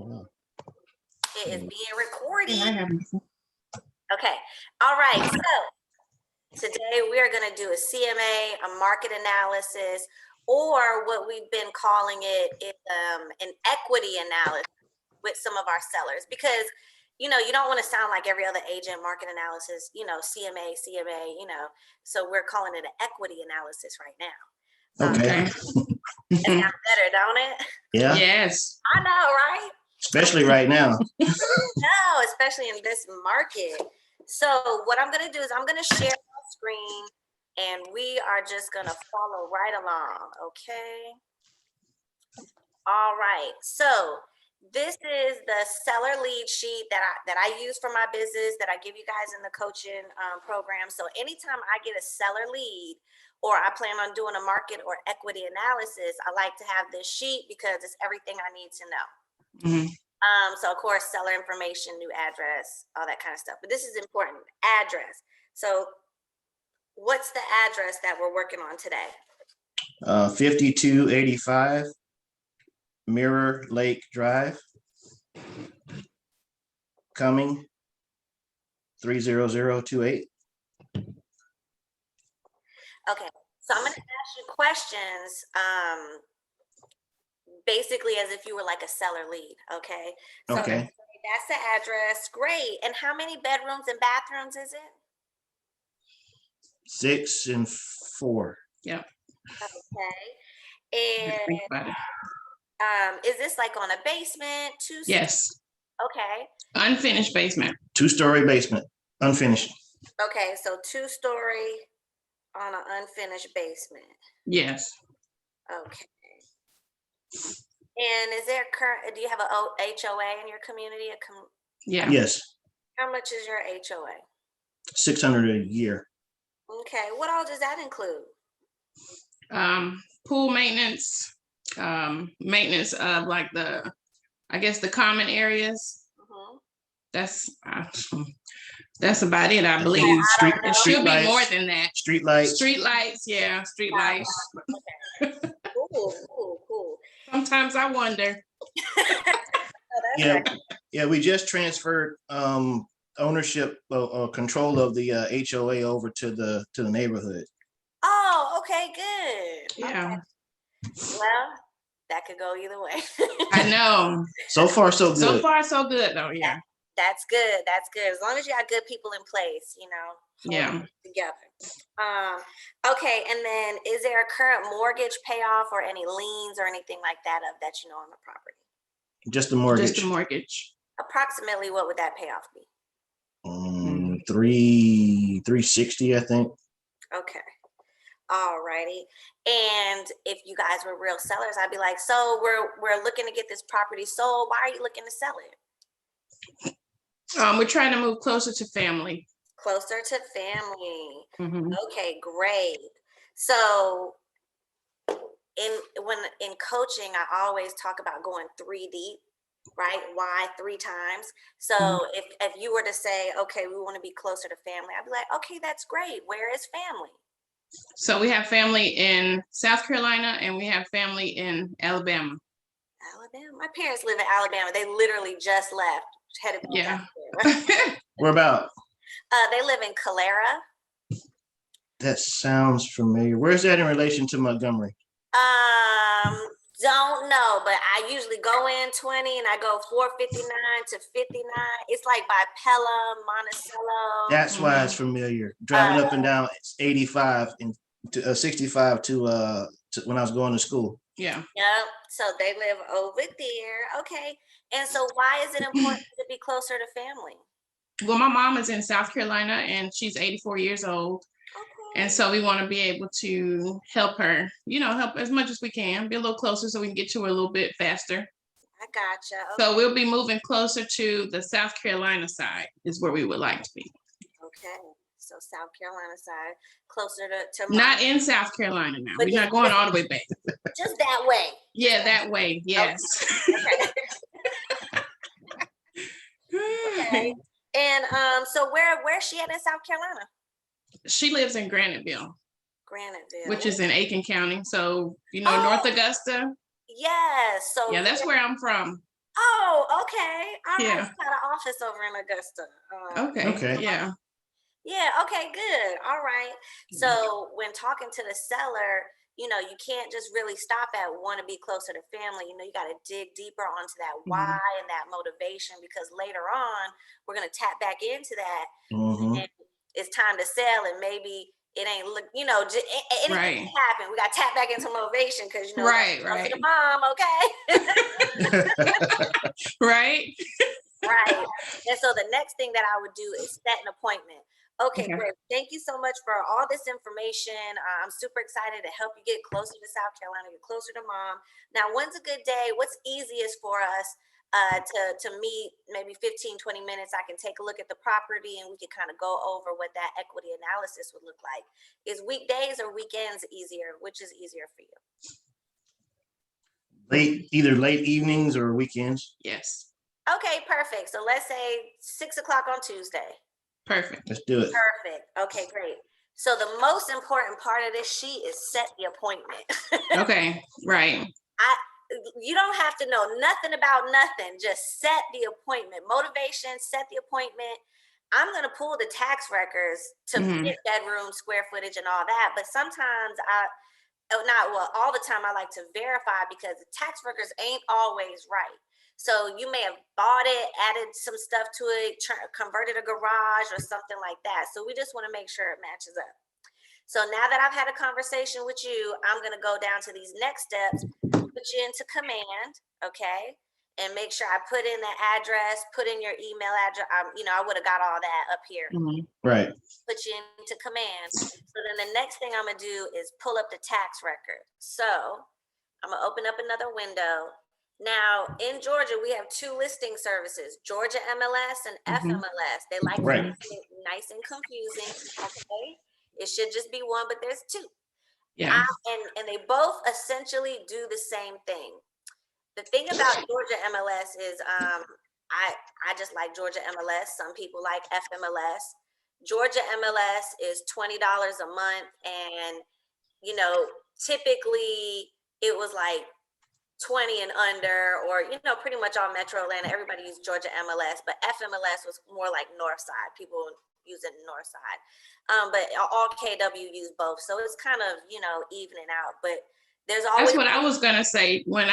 It is being recorded. Yeah, Okay. All right. So today we are going to do a CMA, a market analysis, or what we've been calling it is an equity analysis with some of our sellers, because you don't want to sound like every other agent. Market analysis, CMA, so we're calling it an equity analysis right now. Okay. It sounds better, don't it? Yeah. Yes. I know, right? Especially right now. No, especially in this market. So what I'm going to do is I'm going to share my screen and we are just going to follow right along. Okay. All right. So this is the seller lead sheet that I use for my business, that I give you guys in the coaching program. So anytime I get a seller lead, or I plan on doing a market or equity analysis, I like to have this sheet because it's everything I need to know. Mm-hmm. So of course, seller information, new address, all that kind of stuff. But this is important, address. So what's the address that we're working on today? 5285 Mirror Lake Drive, Cumming 30028. Okay, so I'm going to ask you questions, basically as if you were like a seller lead. Okay. So Okay. that's the address. Great. And how many bedrooms and bathrooms is it? 6 and 4. Yeah. Okay. And is this like on a basement? Yes. Okay. Unfinished basement. 2-story basement, unfinished. Okay, so 2-story on an unfinished basement. Yes. Okay. And is there do you have a HOA in your community? Yeah. Yes. How much is your HOA? $600 a year. Okay. What all does that include? Pool maintenance, maintenance of like the common areas. Mm-hmm. That's about it, I believe. It should be more than that. Street lights. Street lights, yeah, street lights. Okay. Cool. Sometimes I wonder. Yeah, right. yeah. We just transferred ownership or control of the HOA over to the neighborhood. Oh, okay, good. Yeah. Okay. Well, that could go either way. I know. So far, so good. So far, so good, though. Yeah. That's good. That's good. As long as you got good people in place, Yeah. Together. Okay. And then is there a current mortgage payoff or any liens or anything like that that on the property? Just the mortgage. Just the mortgage. Approximately what would that payoff be? 360, I think. Okay. All righty. And if you guys were real sellers, I'd be like, so we're looking to get this property sold. Why are you looking to sell it? We're trying to move closer to family. Closer to family. Mm-hmm. Okay, great. So in coaching, I always talk about going 3 deep, right? Why 3 times? So if you were to say, okay, we want to be closer to family, I'd be like, okay, that's great. Where is family? So we have family in South Carolina and we have family in Alabama. Alabama. My parents live in Alabama. They literally just left. Headed Yeah. Where about? They live in Calera. That sounds familiar. Where's that in relation to Montgomery? Don't know, but I usually go in 20 and I go 459 to 59. It's like by Pelham, Monticello. That's why it's familiar. Driving up and down 85 and 65 to when I was going to school. Yeah. Yep. So they live over there. Okay. And so why is it important to be closer to family? Well, my mom is in South Carolina and she's 84 years old. Okay. And so we want to be able to help her, help as much as we can, be a little closer so we can get to her a little bit faster. I gotcha. Okay. So we'll be moving closer to the South Carolina side is where we would like to be. Okay. So South Carolina side, closer to not in South Carolina now. But we're not going all the way back. Just that way. Yeah, that way. Yes. Okay. Okay. And so where's she at in South Carolina? She lives in Graniteville, which is in Aiken County. So North Augusta. Yes. So yeah, that's where I'm from. Oh, okay. All right. Yeah. We got an office over in Augusta. Okay. Okay. Yeah. Yeah, okay, good. All right. So when talking to the seller, you can't just really stop at want to be closer to family. You got to dig deeper onto that why Mhm. and that motivation, because later on we're going to tap back into that Mm-hmm. and it's time to sell, and maybe it ain't look, anything Right. can happen. We got to tap back into motivation because we got to Right. be closer to Right. mom, okay? Right. Right. And so the next thing that I would do is set an appointment. Okay, Okay. great. Thank you so much for all this information. I'm super excited to help you get closer to South Carolina, get closer to mom. Now, when's a good day? What's easiest for us to meet? Maybe 15, 20 minutes. I can take a look at the property and we can kind of go over what that equity analysis would look like. Is weekdays or weekends easier? Which is easier for you? Either late evenings or weekends. Yes. Okay, perfect. So let's say 6 o'clock on Tuesday. Perfect. Let's do it. Perfect. Okay, great. So the most important part of this sheet is set the appointment. Okay. Right. You don't have to know nothing about nothing. Just set the appointment. Motivation, set the appointment. I'm going to pull the tax records to Mhm. get bedroom square footage and all that. But sometimes all the time I like to verify because the tax records ain't always right. So you may have bought it, added some stuff to it, converted a garage or something like that. So we just want to make sure it matches up. So now that I've had a conversation with you, I'm going to go down to these next steps, put you into command, okay? And make sure I put in the address, put in your email address. I would have got all that up here. Mhm. Right. Put you into command. So then the next thing I'm going to do is pull up the tax record. So I'm going to open up another window. Now, in Georgia, we have two listing services, Georgia MLS and Mhm. FMLS. They like to Right. make it nice and confusing, okay? It should just be one, but there's two. Yeah. And they both essentially do the same thing. The thing about Georgia MLS is I just like Georgia MLS. Some people like FMLS. Georgia MLS is $20 a month, and typically it was like 20 and under, or pretty much all Metro Atlanta. Everybody used Georgia MLS, but FMLS was more like North Side. People use it North Side, but all KW use both, so it's kind of evening out. But there's That's always what I was gonna say when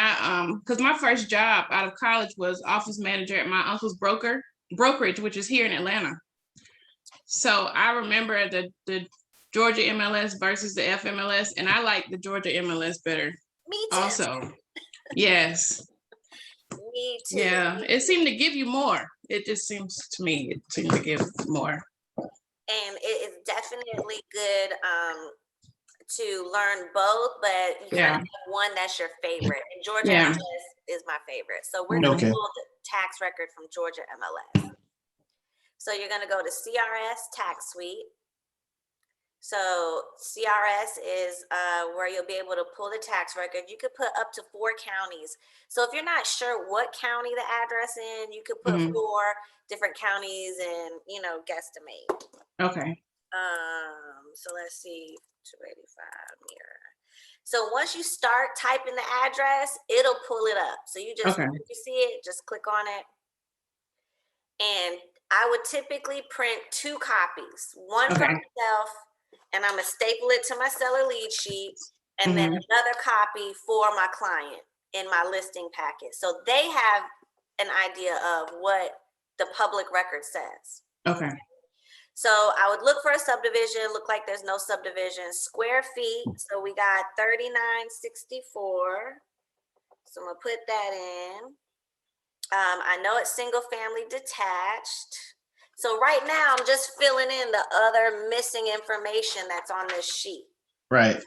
because my first job out of college was office manager at my uncle's brokerage, which is here in Atlanta. So I remember the Georgia MLS versus the FMLS, and I like the Georgia MLS better. me too. Also, yes, Me too. yeah, it seemed to give you more. It just seems to me it seemed to give more. And it is definitely good to learn both, but you kind Yeah, of have one that's your favorite. And Georgia yeah. MLS is my favorite. So we're going to Okay. pull the tax record from Georgia MLS. So you're going to go to CRS Tax Suite. So CRS is where you'll be able to pull the tax record. You could put up to 4 counties. So if you're not sure what county the address in, you could put Mhm. 4 different counties and guesstimate. Okay. So let's see, 285 mirror. So once you start typing the address, it'll pull it up. So you Okay. you see it, just click on it. And I would typically print 2 copies, one for Okay. myself, and I'm gonna staple it to my seller lead sheet, and then Mhm. another copy for my client in my listing packet. So they have an idea of what the public record says. Okay. So I would look for a subdivision, look like there's no subdivision, square feet. So we got 3964. So I'm gonna put that in. I know it's single family detached. So right now I'm just filling in the other missing information that's on this sheet. Right.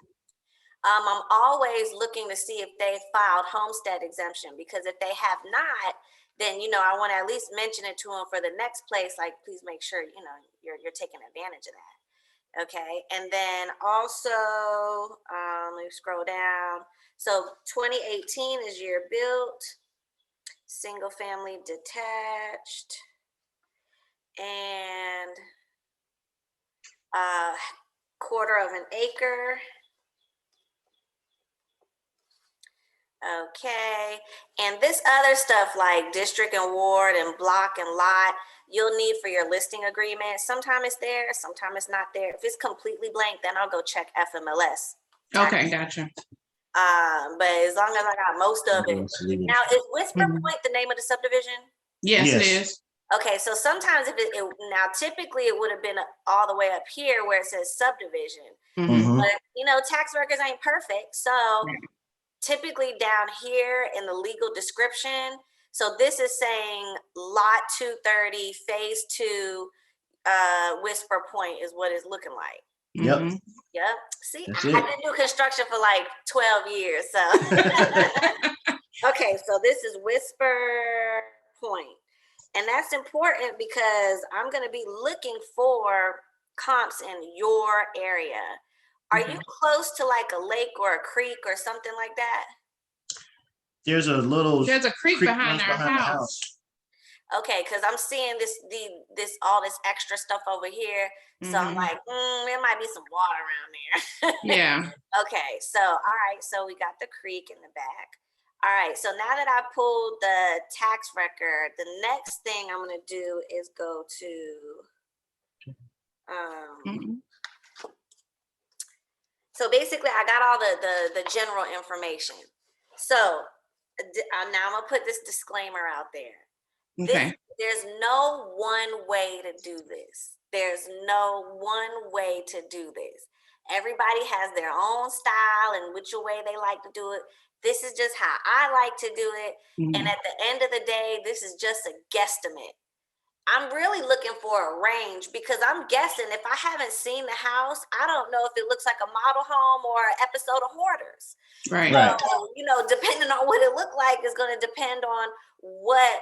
I'm always looking to see if they filed homestead exemption, because if they have not, then I want to at least mention it to them for the next place. Like, please make sure you're taking advantage of that. Okay, and then also let me scroll down. So 2018 is year built, single family detached, and quarter of an acre. Okay. And this other stuff like district and ward and block and lot, you'll need for your listing agreement. Sometimes it's there, sometimes it's not there. If it's completely blank, then I'll go check FMLS. Okay, gotcha. But as long as I got most of it. Now, is Whisper Mhm. Point the name of the subdivision? Yes, it Yes. is. Okay, so sometimes if now typically it would have been all the way up here where it says subdivision. Mhm. But you know, tax records ain't perfect. So typically down here in the legal description, so this is saying lot 230, phase 2, Whisper Point is what it's looking like. Yep. Mhm. Yep. See, That's I it. did do construction for like 12 years. So okay, so this is Whisper Point. And that's important because I'm going to be looking for comps in your area. Are you close to like a lake or a creek or something like that? There's a little There's a creek behind runs our behind the house. Okay, because I'm seeing this all this extra stuff over here. So I'm Mhm. like, there might be some water around there. Yeah. Okay, so all right, so we got the creek in the back. All right, so now that I pulled the tax record, the next thing I'm gonna do is go to Mhm. so basically I got all the general information. So now I'm gonna put this disclaimer out there. Okay. There's no one way to do this. There's no one way to do this. Everybody has their own style and which way they like to do it. This is just how I like to do it. And Mhm. at the end of the day, this is just a guesstimate. I'm really looking for a range because I'm guessing if I haven't seen the house, I don't know if it looks like a model home or an episode of Hoarders. Right. Right. So, you know, depending on what it looked like is going to depend on what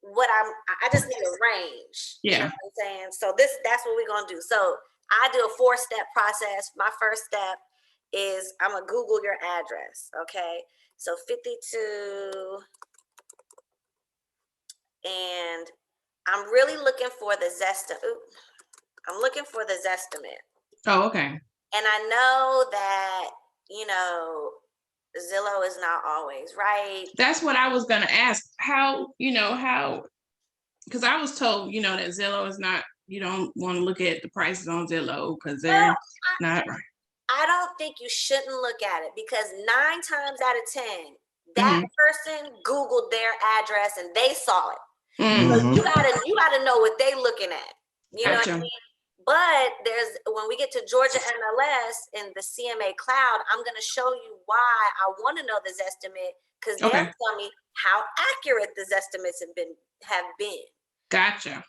I just need a range. You know Yeah. what I'm saying? So that's what we're going to do. So I do a 4-step process. My first step is I'm going to Google your address. Okay. So 52, and I'm really looking for the I'm looking for the Zestimate. Oh, okay. And I know that, you know, Zillow is not always right. That's what I was gonna ask. How, because I was told, that Zillow is not, you don't want to look at the prices on Zillow because they're Well, not. I don't think you shouldn't look at it because 9 times out of 10, that Mhm. person Googled their address and they saw it. Mm. So Mhm. you gotta know what they looking at. You know what I Gotcha. mean? But when we get to Georgia MLS in the CMA cloud, I'm gonna show you why I want to know this estimate because they'll Okay. tell me how accurate these estimates have been. Gotcha.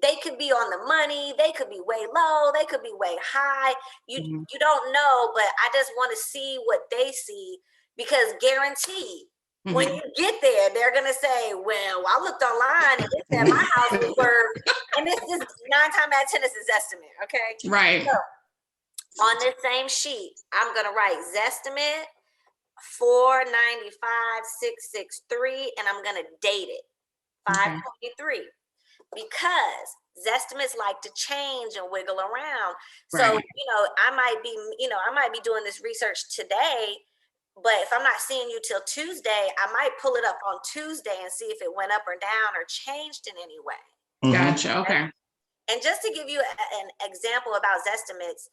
They could be on the money, they could be way low, they could be way high. Mhm. You don't know, but I just want to see what they see because guaranteed when Mhm. you get there, they're gonna say, "Well, I looked online and it said my house was worth," and this is 9 times out of 10 is his estimate. Okay, Right. so on this same sheet, I'm gonna write Zestimate 495,663, and I'm gonna date it Okay. 523 because Zestimates like to change and wiggle around. So, Right. I might be doing this research today, but if I'm not seeing you till Tuesday, I might pull it up on Tuesday and see if it went up or down or changed in any way. Mhm. Gotcha. Okay. And just to give you an example about Zestimates,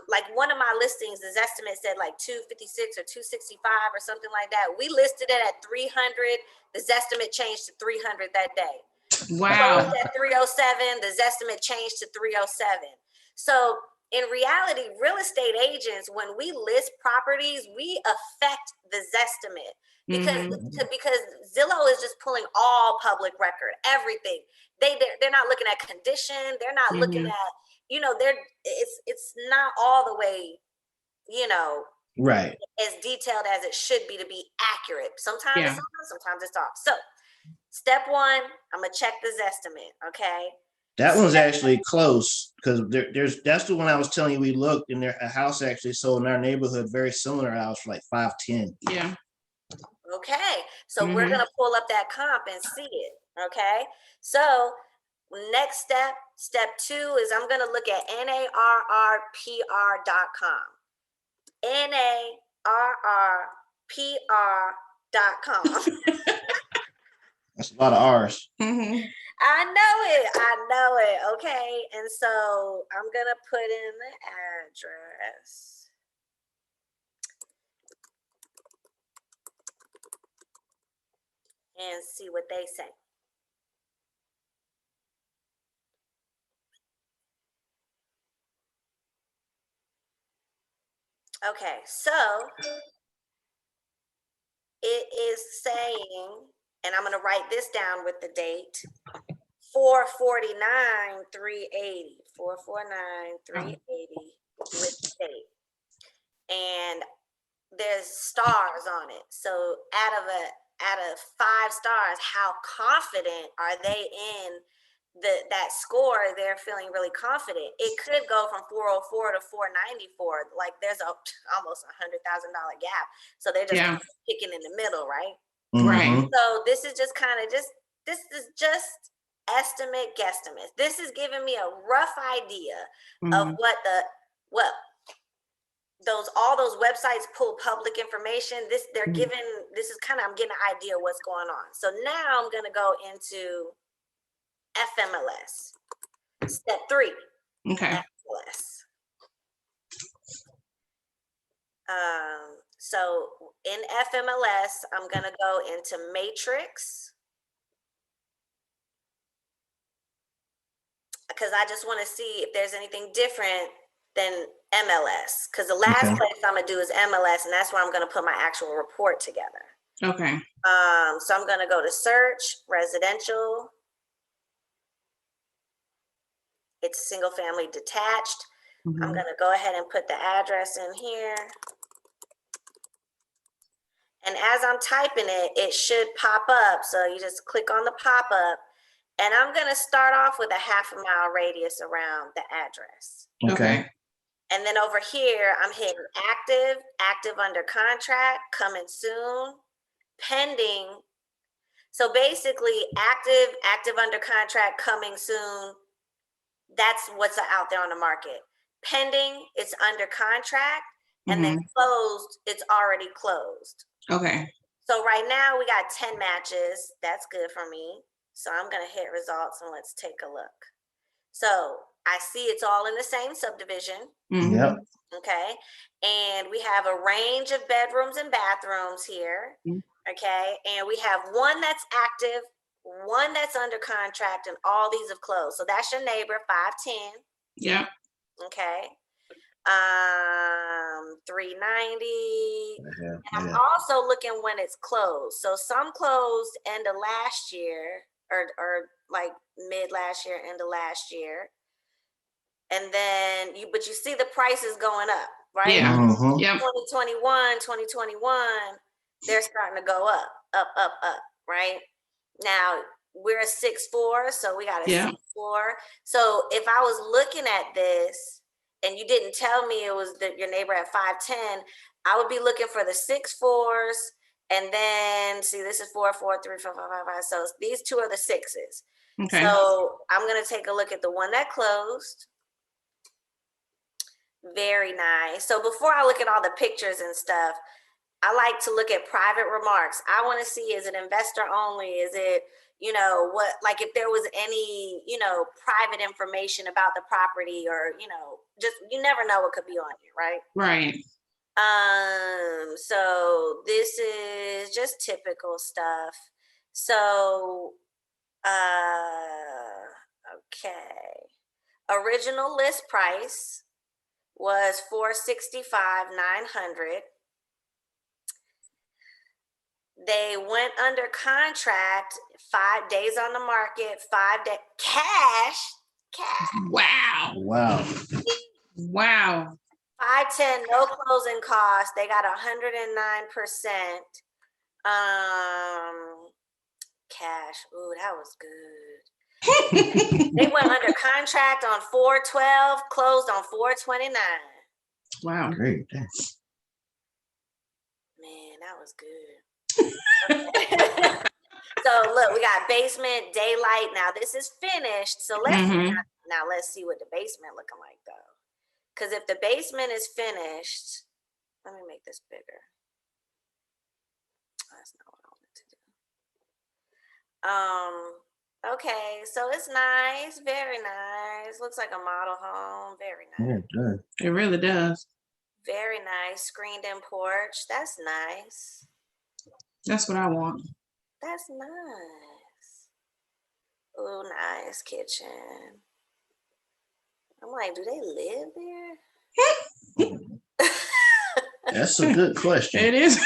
like one of my listings, the Zestimate said like 256 or 265 or something like that. We listed it at 300. The Zestimate changed to 300 that day. Wow. Closed at 307. The Zestimate changed to 307. So in reality, real estate agents, when we list properties, we affect the Zestimate because Mhm. because Zillow is just pulling all public record, everything. They're not looking at condition. They're not looking Mhm. at it's not all the way you know Right. as detailed as it should be to be accurate. Sometimes Yeah. it's on, sometimes it's off. So step one, I'm gonna check this estimate. Okay. That one's actually close because that's the one I was telling you we looked and a house actually sold in our neighborhood, very similar house for like 510. Yeah. Okay. So we're Mhm. gonna pull up that comp and see it. Okay. So next step 2 is I'm gonna look at NARRPR.com. NARRPR.com. That's a lot of R's. Mm-hmm. I know it, okay? And so I'm gonna put in the address. And see what they say. Okay, so it is saying, and I'm gonna write this down with the date, 449,380, 449,380 with the date. And there's stars on it. So out of 5 stars, how confident are they in that score? They're feeling really confident. It could go from 404 to 494. Like there's almost $100,000 gap. So they're just picking in the middle, right? Right. So this is just this is just estimate guesstimate. This is giving me a rough idea of what all those websites pull public information. This is I'm getting an idea of what's going on. So now I'm gonna go into FMLS. Step 3. Okay. FMLS. So in FMLS, I'm gonna go into Matrix because I just want to see if there's anything different than MLS. Because the last place I'm gonna do is MLS, and that's where I'm gonna put my actual report together. Okay. So I'm gonna go to search residential. It's single family detached. I'm gonna go ahead and put the address in here. And as I'm typing it, it should pop up. So you just click on the pop up. And I'm gonna start off with a 1/2 mile radius around the address. Okay. And then over here, I'm hitting active under contract, coming soon, pending. So basically active under contract, coming soon. That's what's out there on the market. Pending, it's under contract, and then closed, it's already closed. Okay. So right now we got 10 matches. That's good for me. So I'm gonna hit results and let's take a look. So I see it's all in the same subdivision. Yep. Okay. And we have a range of bedrooms and bathrooms here. Okay. And we have one that's active, one that's under contract, and all these have closed. So that's your neighbor, 510. Yeah. Okay. 390. Yeah. I'm also looking when it's closed. So some closed end of last year or like mid last year, end of last year. And then you see the prices going up, right? Yeah. 2021, they're starting to go up, right? Now we're a 6'4", so we got a 6'4". So if I was looking at this and you didn't tell me it was your neighbor at 5'10", I would be looking for the 6'4s, and then see this is 4, 4, 3, 4, 5, 5, 5. So these two are the 6s. Okay. So I'm gonna take a look at the one that closed. Very nice. So before I look at all the pictures and stuff, I like to look at private remarks. I want to see, is it investor only? Is it, what, like if there was any, private information about the property or, just, you never know what could be on here, right? Right. So this is just typical stuff. So, okay. Original list price was $465,900. They went under contract, 5 days on the market, 5 days cash. Wow. 510, no closing costs. They got 109%. Cash. Ooh, that was good. They went under contract on 4/12, closed on 4/29. Wow. Great. Man, that was good. So look, we got basement, daylight. Now this is finished. So let's see what the basement looking like though. Because if the basement is finished, let me make this bigger. That's not what I wanted to do. Okay, so it's nice, very nice. Looks like a model home, very Yeah, nice. it does. It really does. Very nice, screened in porch. That's nice. That's what I want. That's nice. Oh, nice kitchen. I'm like, do they live there? That's a good question. It is.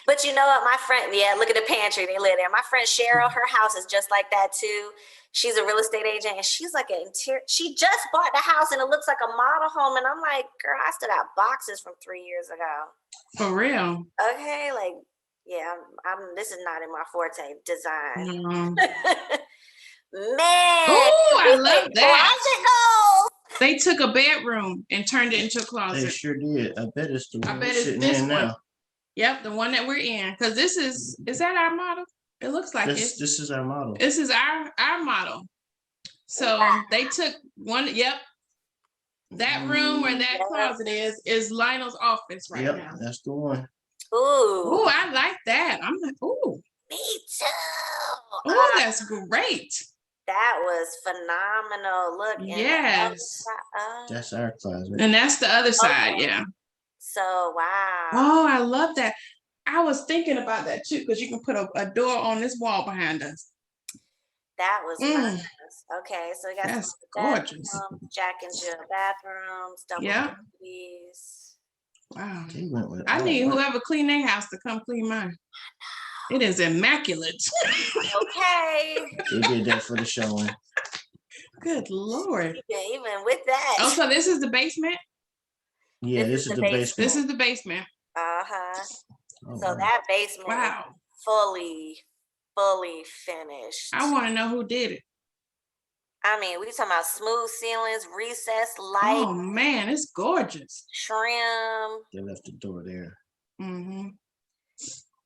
But you know what, my friend, yeah, look at the pantry, they live there. My friend Cheryl, her house is just like that too. She's a real estate agent and she's like an interior, she just bought the house and it looks like a model home. And I'm like, girl, I still got boxes from 3 years ago. For real. Okay, like, yeah, this is not in my forte, design. Mm. Man, Oh, I love that. closet goals. They took a bedroom and turned it into a They closet. sure did. I bet it's the I one bet we're it's sitting this in one. now. Yep, the one that we're in. Because is that our model? It looks like This is our model. This is our model. So they took one, yep. That room where that closet is Lionel's office right Yep, now. that's the one. Ooh, Oh, I like that. I'm like, oh, me too. oh, that's great. That was phenomenal. Look, and Yes. That's our closet. And that's the other side, Okay. yeah. So wow. Oh, I love that. I was thinking about that too, because you can put a door on this wall behind us. That was nice. Okay, so we got That's some gorgeous. bathrooms, Jack and Jill bathrooms, double Yeah. babies. Wow. They went with I all need that. whoever clean their house to come clean mine. It is immaculate. Okay. They did that for the showing. Good Lord. Yeah, even with that. Oh, so this is the basement? Yeah, this is the basement. This is the basement. Uh-huh. Oh, So wow. that basement Wow. is fully finished. I want to know who did it. I mean, we talking about smooth ceilings, recessed light, Oh man, it's gorgeous. trim. They left the door there. Mm-hmm.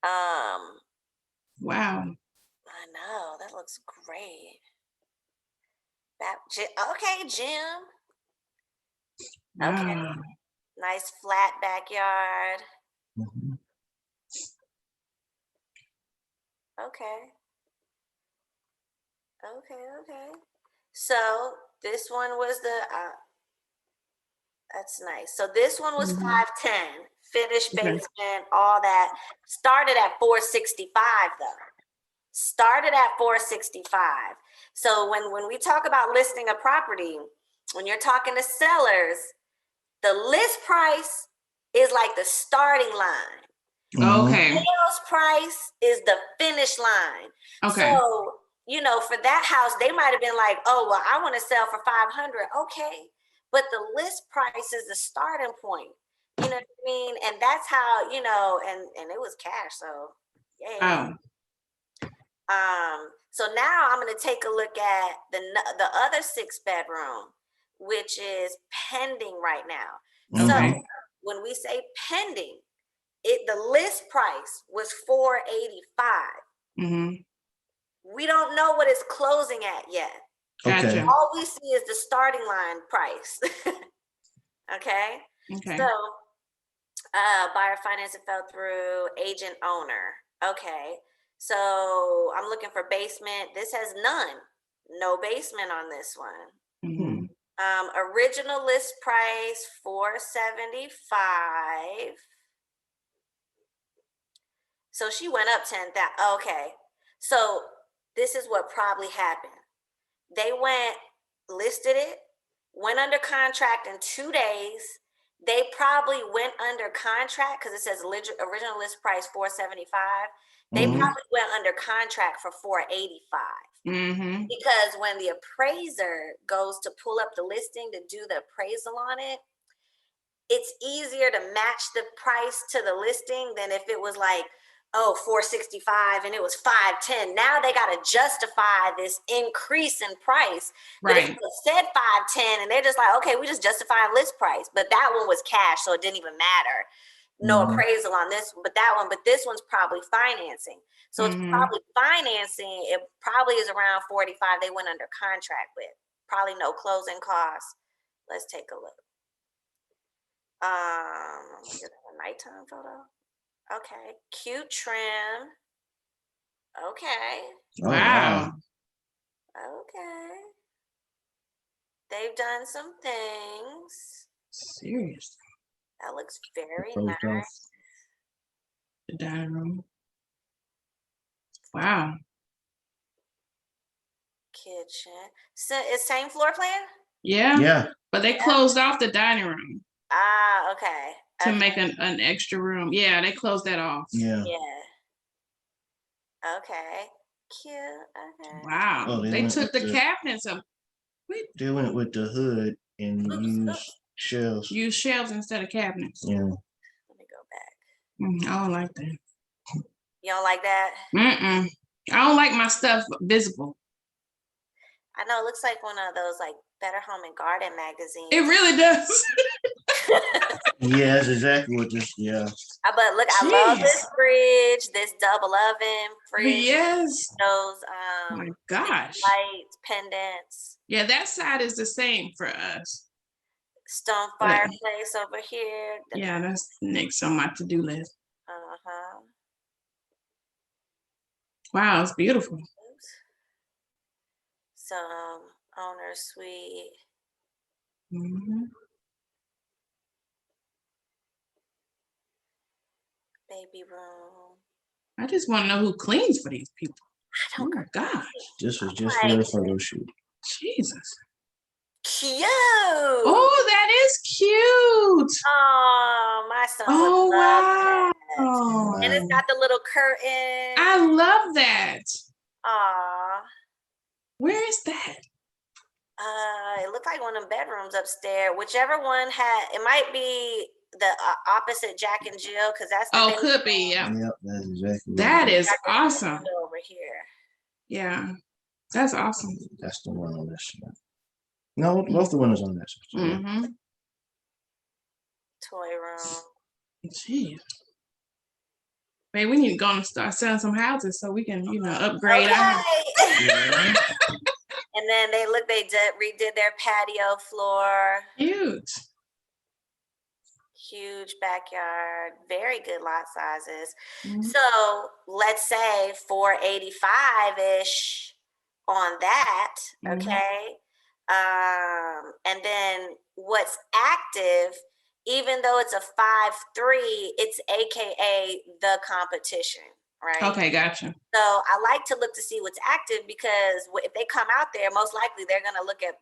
I Wow. know, that looks great. Okay, gym. Okay. Wow. Nice flat backyard. Mhm. Okay. Okay. So this one was that's nice. So this one was Mhm. 510, finished Okay. basement, all that. Started at 465 though. Started at 465. So when we talk about listing a property, when you're talking to sellers, the list price is like the starting line. Okay. Sales price is the finish line. Okay. So, you know, for that house, they might have been like, oh, well, I want to sell for 500. Okay. But the list price is the starting point. You know what I mean? And that's how, you know, and it was cash. So, yeah. Oh. So now I'm going to take a look at the other 6-bedroom, which is pending right now. Okay. So when we say pending, the list price was 485. Mm-hmm. We don't know what it's closing at yet. Gotcha. All we see is the starting line price. Okay. Okay. So buyer financing fell through, agent owner. Okay. So I'm looking for basement. This has none. No basement on this one. Mm-hmm. Original list price 475. So she went up 10,000. Okay. So this is what probably happened. They listed it, went under contract in 2 days. They probably went under contract because it says original list price 475. They probably went under contract for 485. Mm-hmm. Because when the appraiser goes to pull up the listing to do the appraisal on it, it's easier to match the price to the listing than if it was like, oh, 465 and it was 510. Now they got to justify this increase in price. But if Right. it said 510 and they're just like, okay, we just justifying list price. But that one was cash, so it didn't even matter. No appraisal on this one, but this one's probably financing. So it's probably financing. It probably is around 45 they went under contract with. Probably no closing costs. Let's take a look. Let me get a nighttime photo. Okay, cute trim. Okay, Oh, Wow. okay. They've done some things. Seriously. That looks very Closed off. nice. The dining room. Wow. Kitchen. So it's same floor plan? Yeah. Yeah, But they closed off the dining room Ah, okay. to Okay. make an extra room. Yeah, they closed that off. yeah. Yeah. Okay. Cute. Okay. Wow. Oh, they they went took with the the- cabinets up. They went with the hood and Oops, used oops. shelves. Use shelves instead of cabinets. Yeah. Let me go back. I don't like that. You don't like that? I don't like my stuff visible. I know it looks like one of those like Better Home and Garden magazines. It really does. Yeah, that's exactly what this. Yeah. But look, I love Jeez. this fridge, this double oven fridge. Yes. Those Oh my gosh. lights, pendants, Yeah, that side is the same for us. stone But- fireplace over here. Yeah, that's next on my to-do list. Uh-huh. Wow, it's beautiful. Oops. Some owner suite. Mhm. Baby room. I just want to know who cleans for these people. I Oh don't my gosh. This was just for the photo shoot. Jesus. Cute. Oh, that is cute. Oh, my son Oh, would love wow. that. And it's got the little curtain. I love that. Aw. Where is that? It looked like one of them bedrooms upstairs. Whichever one had, it might be the opposite Jack and Jill, because that's the Oh, baby could be. Yeah. Yep, that's exactly. That what it is Got this awesome. window over here. Yeah. That's awesome. That's the one on this side. No, both the windows on that side. Yeah. Mm-hmm. Toy room. Jeez. Babe, we need to go and start selling some houses so we can, upgrade our house. Okay. Yeah. And then they redid their patio floor. Cute. Huge backyard, very good lot sizes. Mhm. So let's say 485-ish on that, Mhm. okay? And then what's active, even though it's a 5-3, it's AKA the competition, right? Okay, gotcha. So I like to look to see what's active, because if they come out there, most likely they're gonna look at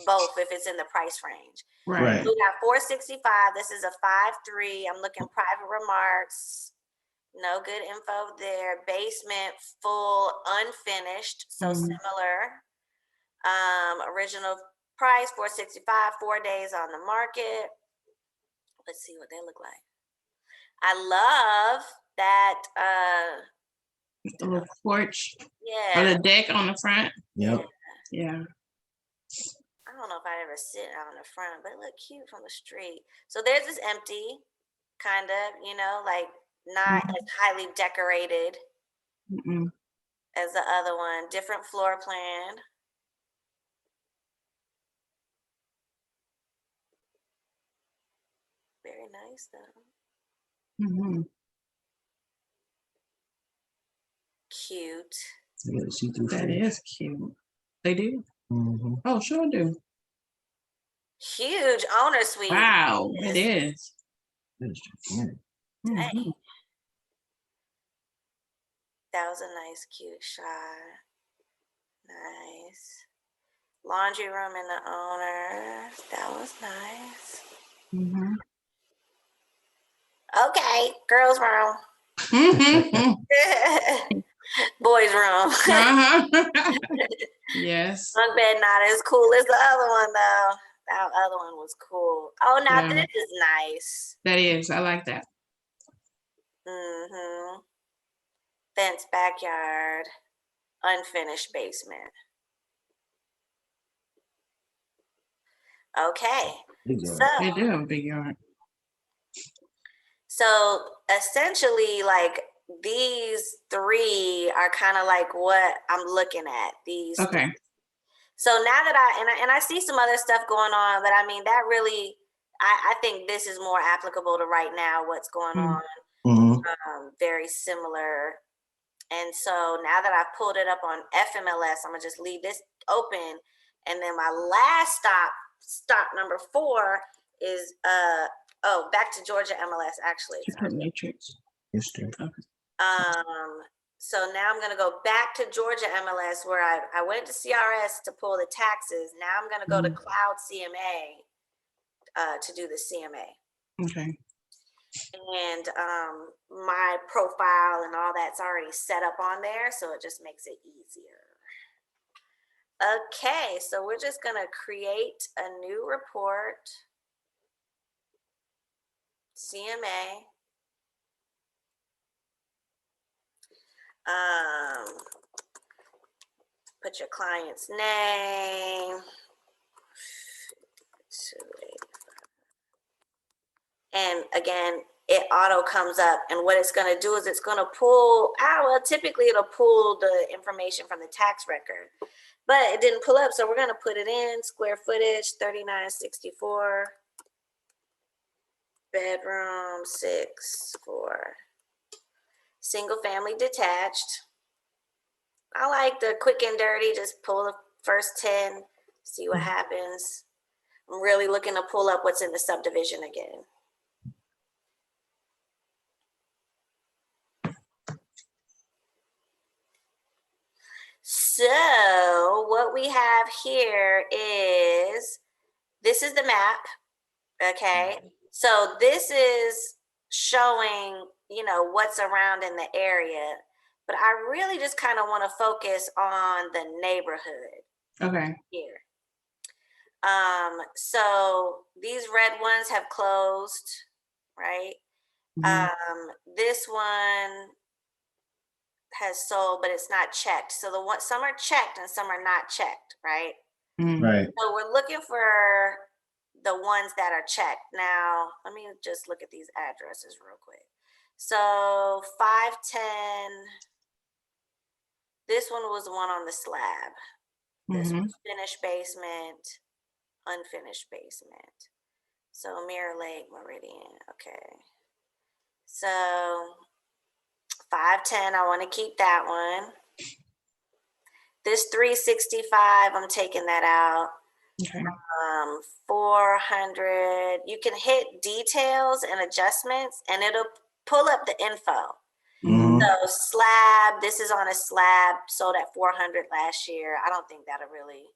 both if it's in the price range. Right. We got 465. This is a 5-3. I'm looking private remarks. No good info there. Basement full unfinished, so Mhm. similar. Original price 465. 4 days on the market. Let's see what they look like. I love that. The little porch or Yeah. the deck on the front. Yep. Yeah. I don't know if I'd ever sit out in the front, but it looked cute from the street. So there's this empty, kind of, like not as highly decorated Mm-mm. as the other one. Different floor plan. Very nice though. Mm-hmm. Cute. You got a see-through That fridge. is cute. They do? Mhm. Oh, sure do. Huge owner suite. Wow, it is. That is gigantic. Mhm. That was a nice, cute shot. Nice. Laundry room in the owner. That was nice. Mhm. Okay, girls' room. Mhm. Boys' room. Uh-huh. Yes. Bunk bed not as cool as the other one though. That other one was cool. Oh, now Yeah. this is nice. That is. I like that. Mm-hmm. Fenced backyard, unfinished basement. Okay, Big yard. They so do have a big yard. essentially, like these three are kind of like what I'm looking at. These. Okay. So now that I see some other stuff going on, but I mean that really, I think this is more applicable to right now. What's going Mm. on? Mhm. Very similar. And so now that I've pulled it up on FMLS, I'm gonna just leave this open. And then my last stop number 4 is back to Georgia MLS actually. Matrix. History. So now I'm gonna go back to Georgia MLS where I went to CRS to pull the taxes. Now I'm gonna go to Cloud CMA to do the CMA. Okay. And my profile and all that's already set up on there, so it just makes it easier. Okay, so we're just gonna create a new report, CMA. Put your client's name. And again, it auto comes up, and what it's going to do is it's going to pull, typically it'll pull the information from the tax record, but it didn't pull up. So we're going to put it in square footage, 3964, bedroom 6-4, single family detached. I like the quick and dirty, just pull the first 10, see what happens. I'm really looking to pull up what's in the subdivision again. So what we have here is, this is the map, okay? So this is showing, what's around in the area, but I really just kind of want to focus on the neighborhood. Okay. Here. So these red ones have closed, right? This one has sold, but it's not checked. So some are checked and some are not checked, right? Right. So we're looking for the ones that are checked. Now, let me just look at these addresses real quick. So 510, this one was the one on the slab. This was finished basement, unfinished basement. So Mirror Lake, Meridian, okay. So 510, I want to keep that one. This 365, I'm taking that out. Okay. 400, you can hit details and adjustments and it'll pull up the info. So slab, this is on a slab, sold at 400 last year. I don't think that'll really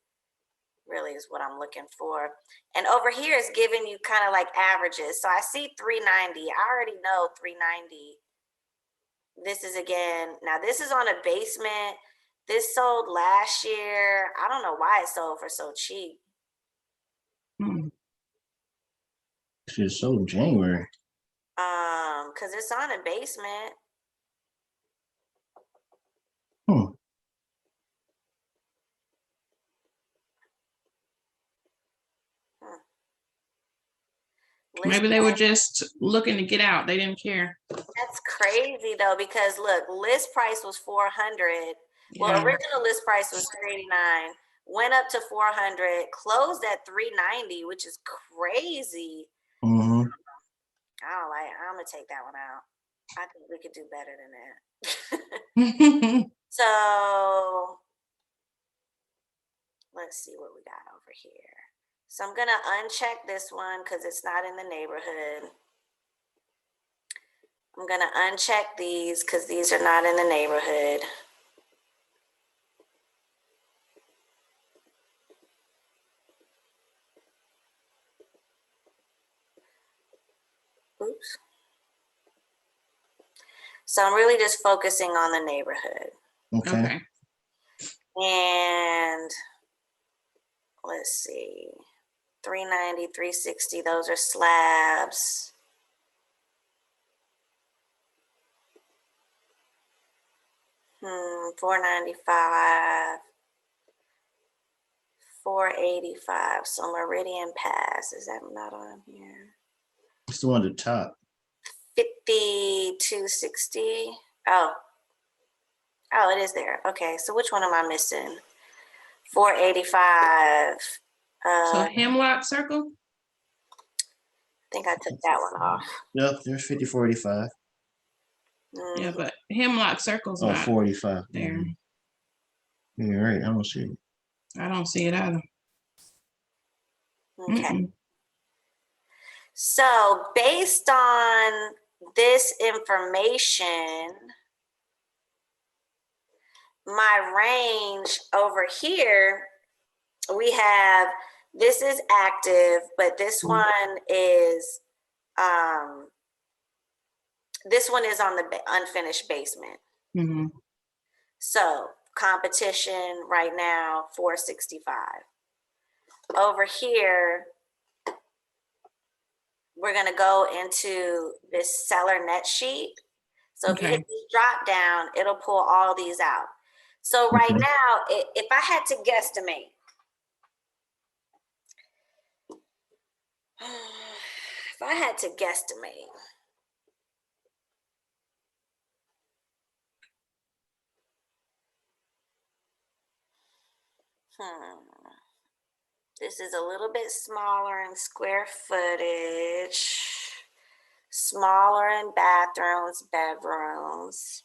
is what I'm looking for. And over here is giving you kind of like averages. So I see 390. I already know 390. This is again, now this is on a basement. This sold last year. I don't know why it sold for so cheap. It sold in January. Because it's on a basement. Maybe they were just looking to get out. They didn't care. That's crazy though, because look, list price was 400. Well, Yeah. original list price was 389, went up to 400, closed at 390, which is crazy. I'm gonna take that one out. I think we could do better than that. So let's see what we got over here. So I'm gonna uncheck this one because it's not in the neighborhood. I'm gonna uncheck these because these are not in the neighborhood. Oops. So I'm really just focusing on the neighborhood. Okay. And let's see, 390, 360, those are slabs. Hmm, 495, 485. So Meridian Pass, is that not on here? It's the one at the top. 5260. Oh, it is there. Okay, so which one am I missing? 485. So Hemlock Circle? I think I took that one off. Yep, there's 5485. Yeah, but Hemlock Circle's Oh, not 45. there. Yeah, right. I don't see it. I don't see it either. Okay. So based on this information, my range over here, we have, this is active, but this one is on the unfinished basement. Mm-hmm. So competition right now, 465. Over here, we're gonna go into this seller net sheet. So if you hit this drop down, it'll pull all these out. So right now, if I had to guesstimate, if I had to guesstimate, this is a little bit smaller in square footage, smaller in bathrooms, bedrooms.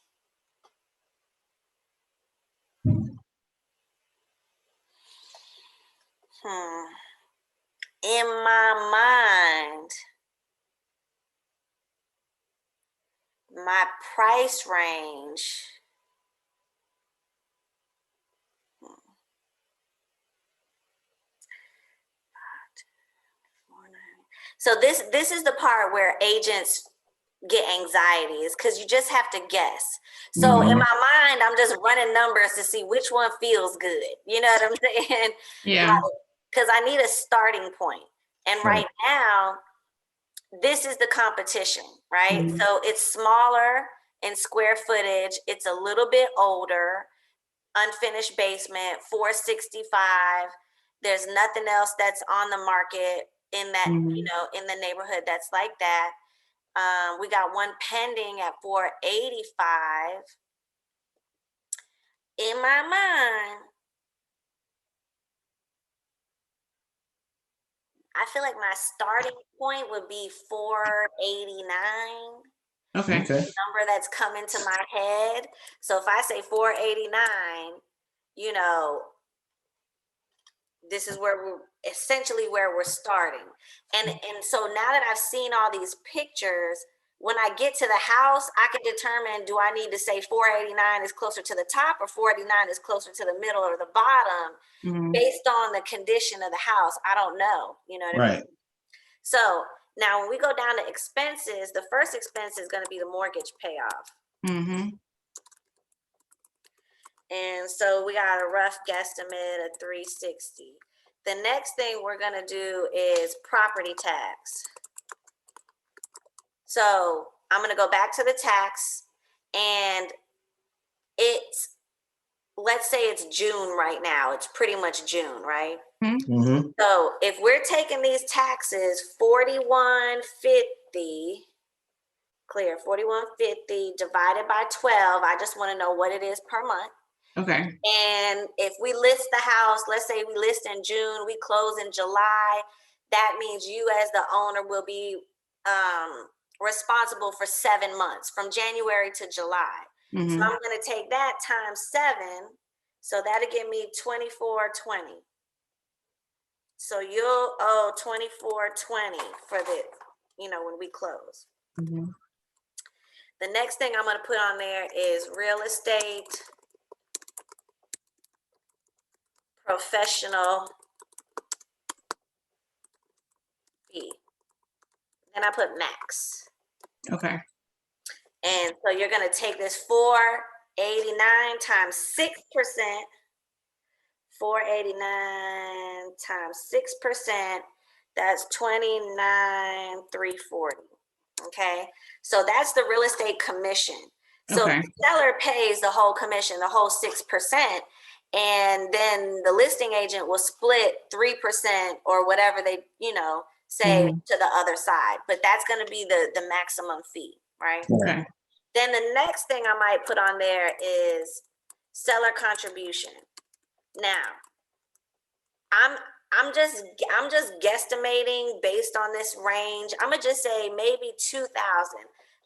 In my mind, my price range, so this is the part where agents get anxiety, is because you just have to guess. So in my mind, I'm just running numbers to see which one feels good. You know what I'm saying? Yeah. Because I need a starting point. And right now, this is the competition, right? So it's smaller in square footage. It's a little bit older, unfinished basement, 465. There's nothing else that's on the market in that, you know, in the neighborhood that's like that. We got one pending at 485. In my mind, I feel like my starting point would be 489. Okay. Number that's coming to my head. So if I say 489, you know, this is where we're essentially where we're starting. And so now that I've seen all these pictures, when I get to the house, I can determine, do I need to say 489 is closer to the top or 489 is closer to the middle or the bottom based on the condition of the house. I don't know, you know what I mean? So now when we go down to expenses, the first expense is going to be the mortgage payoff. And so we got a rough guesstimate of 360. The next thing we're going to do is property tax. So I'm going to go back to the tax, and it's, let's say it's June right now. It's pretty much June, right? So if we're taking these taxes, 4150, clear, 4150 divided by 12, I just want to know what it is per month. Okay. And if we list the house, let's say we list in June, we close in July, that means you as the owner will be responsible for 7 months, from January to July. So I'm going to take that times 7. So that'll give me 2420. So you'll owe 2420 for the, you know, when we close. The next thing I'm going to put on there is real estate professional fee. Then I put max. Okay. And so you're going to take this 489 times 6%. 489 times 6%. That's 29,340. Okay. So that's the real estate commission. So the seller pays the whole commission, the whole 6%. And then the listing agent will split 3% or whatever they, you know, say to the other side. But that's going to be the maximum fee, right? Okay. Then the next thing I might put on there is seller contribution. Now, I'm just guesstimating based on this range. I'm gonna just say maybe 2,000.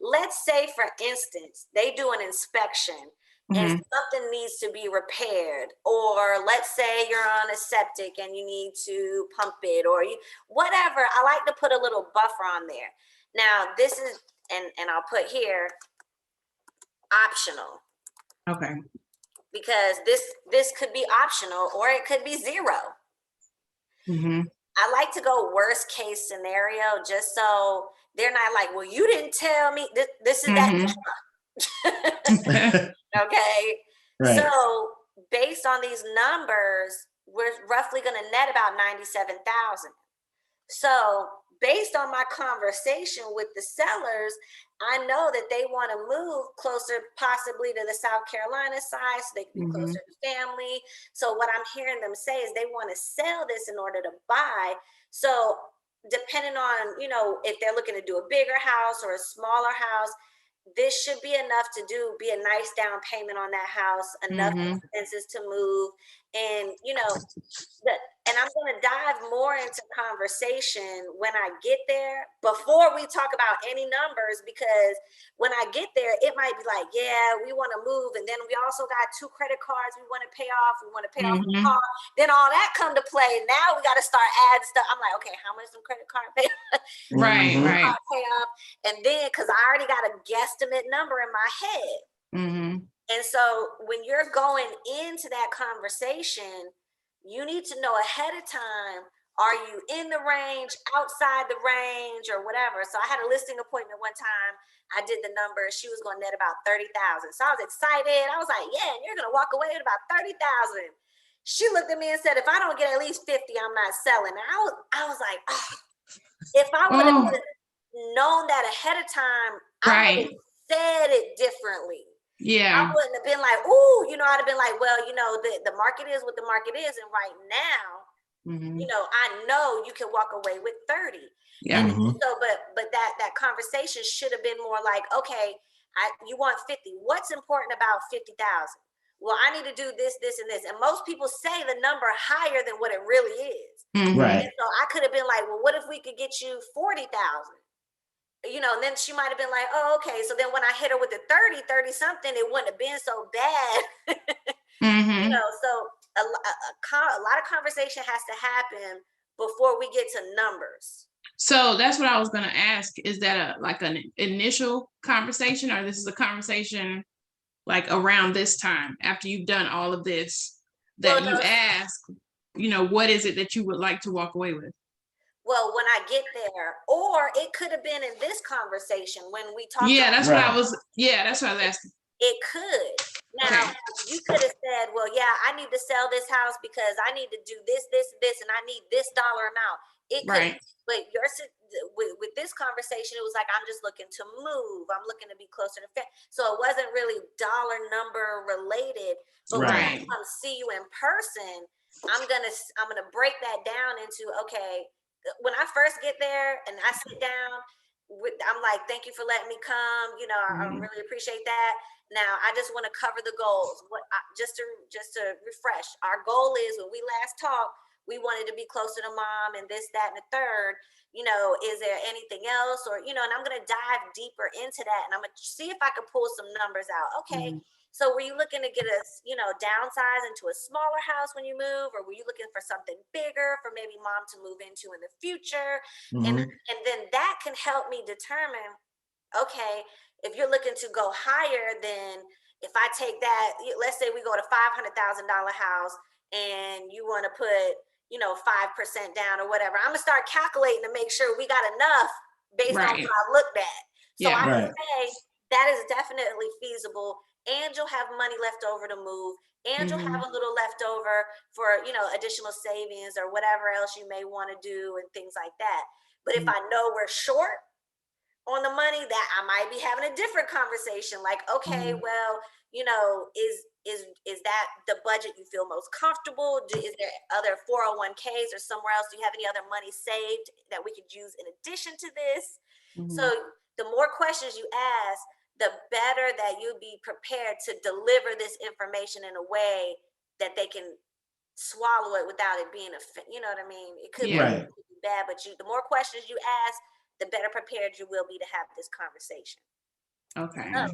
let's say for instance, they do an inspection and Mhm. something needs to be repaired, or let's say you're on a septic and you need to pump it, or whatever. I like to put a little buffer on there. Now this is, and I'll put here optional, Okay. because this could be optional or it could be zero. Mhm. I like to go worst case scenario, just so they're not like, well, you didn't tell me. This is that. Mhm. Okay. Right. So based on these numbers, we're roughly going to net about 97,000. So based on my conversation with the sellers, I know that they want to move closer, possibly to the South Carolina side, so they can be Mhm. closer to family. So what I'm hearing them say is they want to sell this in order to buy. So depending on, if they're looking to do a bigger house or a smaller house, this should be enough to be a nice down payment on that house, enough Mhm. expenses to move. And, and I'm going to dive more into conversation when I get there, before we talk about any numbers, because when I get there, it might be like, yeah, we want to move. And then we also got 2 credit cards we want to pay off. We want to pay off the Mhm. car. Then all that come to play. Now we got to start adding stuff. I'm like, okay, how much some credit card pay? Right. Mhm. Right. Pay off? And then, because I already got a guesstimate number in my head. Mhm. And so when you're going into that conversation, you need to know ahead of time, are you in the range, outside the range, or whatever? So I had a listing appointment one time. I did the numbers. She was going to net about 30,000. So I was excited. I was like, yeah, and you're going to walk away with about 30,000. She looked at me and said, if I don't get at least 50, I'm not selling. And I was like, oh, if I would have Oh, known that ahead of time, I would right. have said it differently. I Yeah. wouldn't have been like, ooh, I'd have been like, well, the market is what the market is. And right now, Mhm. I know you can walk away with 30. Yeah. And Mhm. so, but that conversation should have been more like, okay, you want 50. What's important about 50,000? Well, I need to do this, this, and this. And most people say the number higher than what it really is. Mhm. Right. And so I could have been like, well, what if we could get you 40,000? And then she might have been like, oh, okay. So then when I hit her with the 30 something, it wouldn't have been so bad. Mhm. So a lot of conversation has to happen before we get to numbers. So that's what I was gonna ask. Is that like an initial conversation, or this is a conversation like around this time after you've done all of this Well, that no, you ask, what is it that you would like to walk away with? well, when I get there, or it could have been in this conversation when we talked Yeah, about that's what I Right. was. Yeah, that's what I was asking. it could. Okay. Now, you could have said, well, yeah, I need to sell this house because I need to do this, this, this, and I need this dollar amount. It could, Right. but with this conversation, it was like, I'm just looking to move. I'm looking to be closer to so it wasn't really dollar number related. But when I Right. come see you in person, I'm gonna break that down into, okay, when I first get there and I sit down, I'm like, thank you for letting me come. I Mhm. really appreciate that. Now, I just want to cover the goals. Just to refresh, our goal is, when we last talked, we wanted to be closer to mom and this, that, and the third. Is there anything else? Or, and I'm going to dive deeper into that, and I'm going to see if I can pull some numbers out. Okay. Mhm. So were you looking to get us, downsize into a smaller house when you move, or were you looking for something bigger for maybe mom to move into in the future? And Mhm. and then that can help me determine, okay, if you're looking to go higher, then if I take that, let's say we go to $500,000 house and you want to put, 5% down or whatever, I'm gonna start calculating to make sure we got enough based on Right. what I looked at. So I Yeah. can Right. say that is definitely feasible, and you'll have money left over to move, and you'll have Mhm. a little left over for, additional savings or whatever else you may want to do and things like that. But if I know we're short on the money, that I might be having a different conversation. Like, okay, Mhm. well, is that the budget you feel most comfortable? Is there other 401ks or somewhere else? Do you have any other money saved that we could use in addition to this? So Mhm. the more questions you ask, the better that you'll be prepared to deliver this information in a way that they can swallow it without it being you know what I mean? It could be Yeah. Right. bad, but the more questions you ask, the better prepared you will be to have this conversation. Okay. So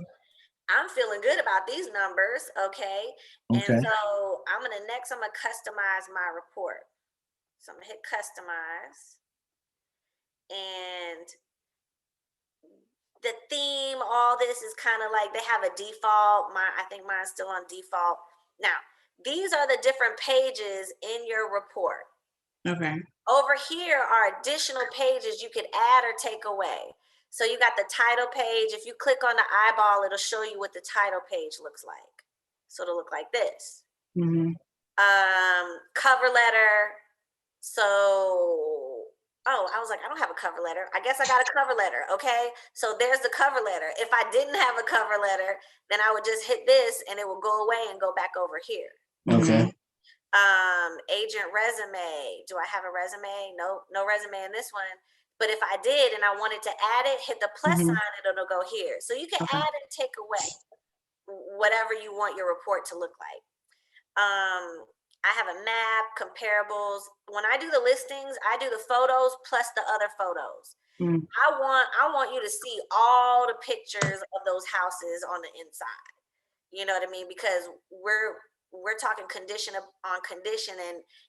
I'm feeling good about these numbers, okay? Okay. And so I'm gonna customize my report. So I'm gonna hit customize, and the theme, all this is kind of like they have a default. I think mine's still on default. Now, these are the different pages in your report. Okay. Over here are additional pages you could add or take away. So you got the title page. If you click on the eyeball, it'll show you what the title page looks like. So it'll look like this. Mm-hmm. Cover letter. So, I was like, I don't have a cover letter. I guess I got a cover letter. Okay. So there's the cover letter. If I didn't have a cover letter, then I would just hit this and it will go away and go back over here. Okay. Agent resume. Do I have a resume? Nope, no resume in this one. But if I did and I wanted to add it, hit the plus sign, it'll go here. So you can add and take away whatever you want your report to look like. I have a map, comparables. When I do the listings, I do the photos plus the other photos. I want you to see all the pictures of those houses on the inside. You know what I mean? Because we're talking condition on condition,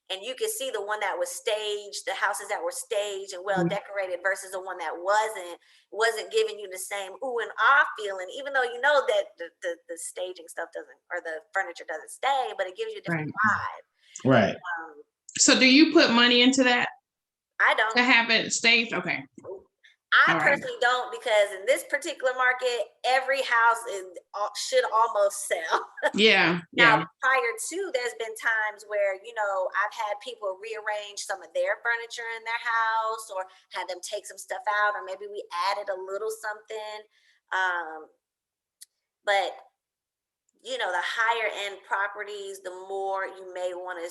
and you can see the one that was staged, the houses that were staged and well decorated versus the one that wasn't giving you the same ooh and ah feeling, even though you know that the staging stuff doesn't, or the furniture doesn't stay, but it gives you a different vibe. Right. So do you put money into that I don't. to have it staged? Okay. I personally don't, because in this particular market, every house should almost sell. Yeah. Now, prior to, there's been times where, I've had people rearrange some of their furniture in their house, or had them take some stuff out, or maybe we added a little something. But, the higher end properties, the more you may want to,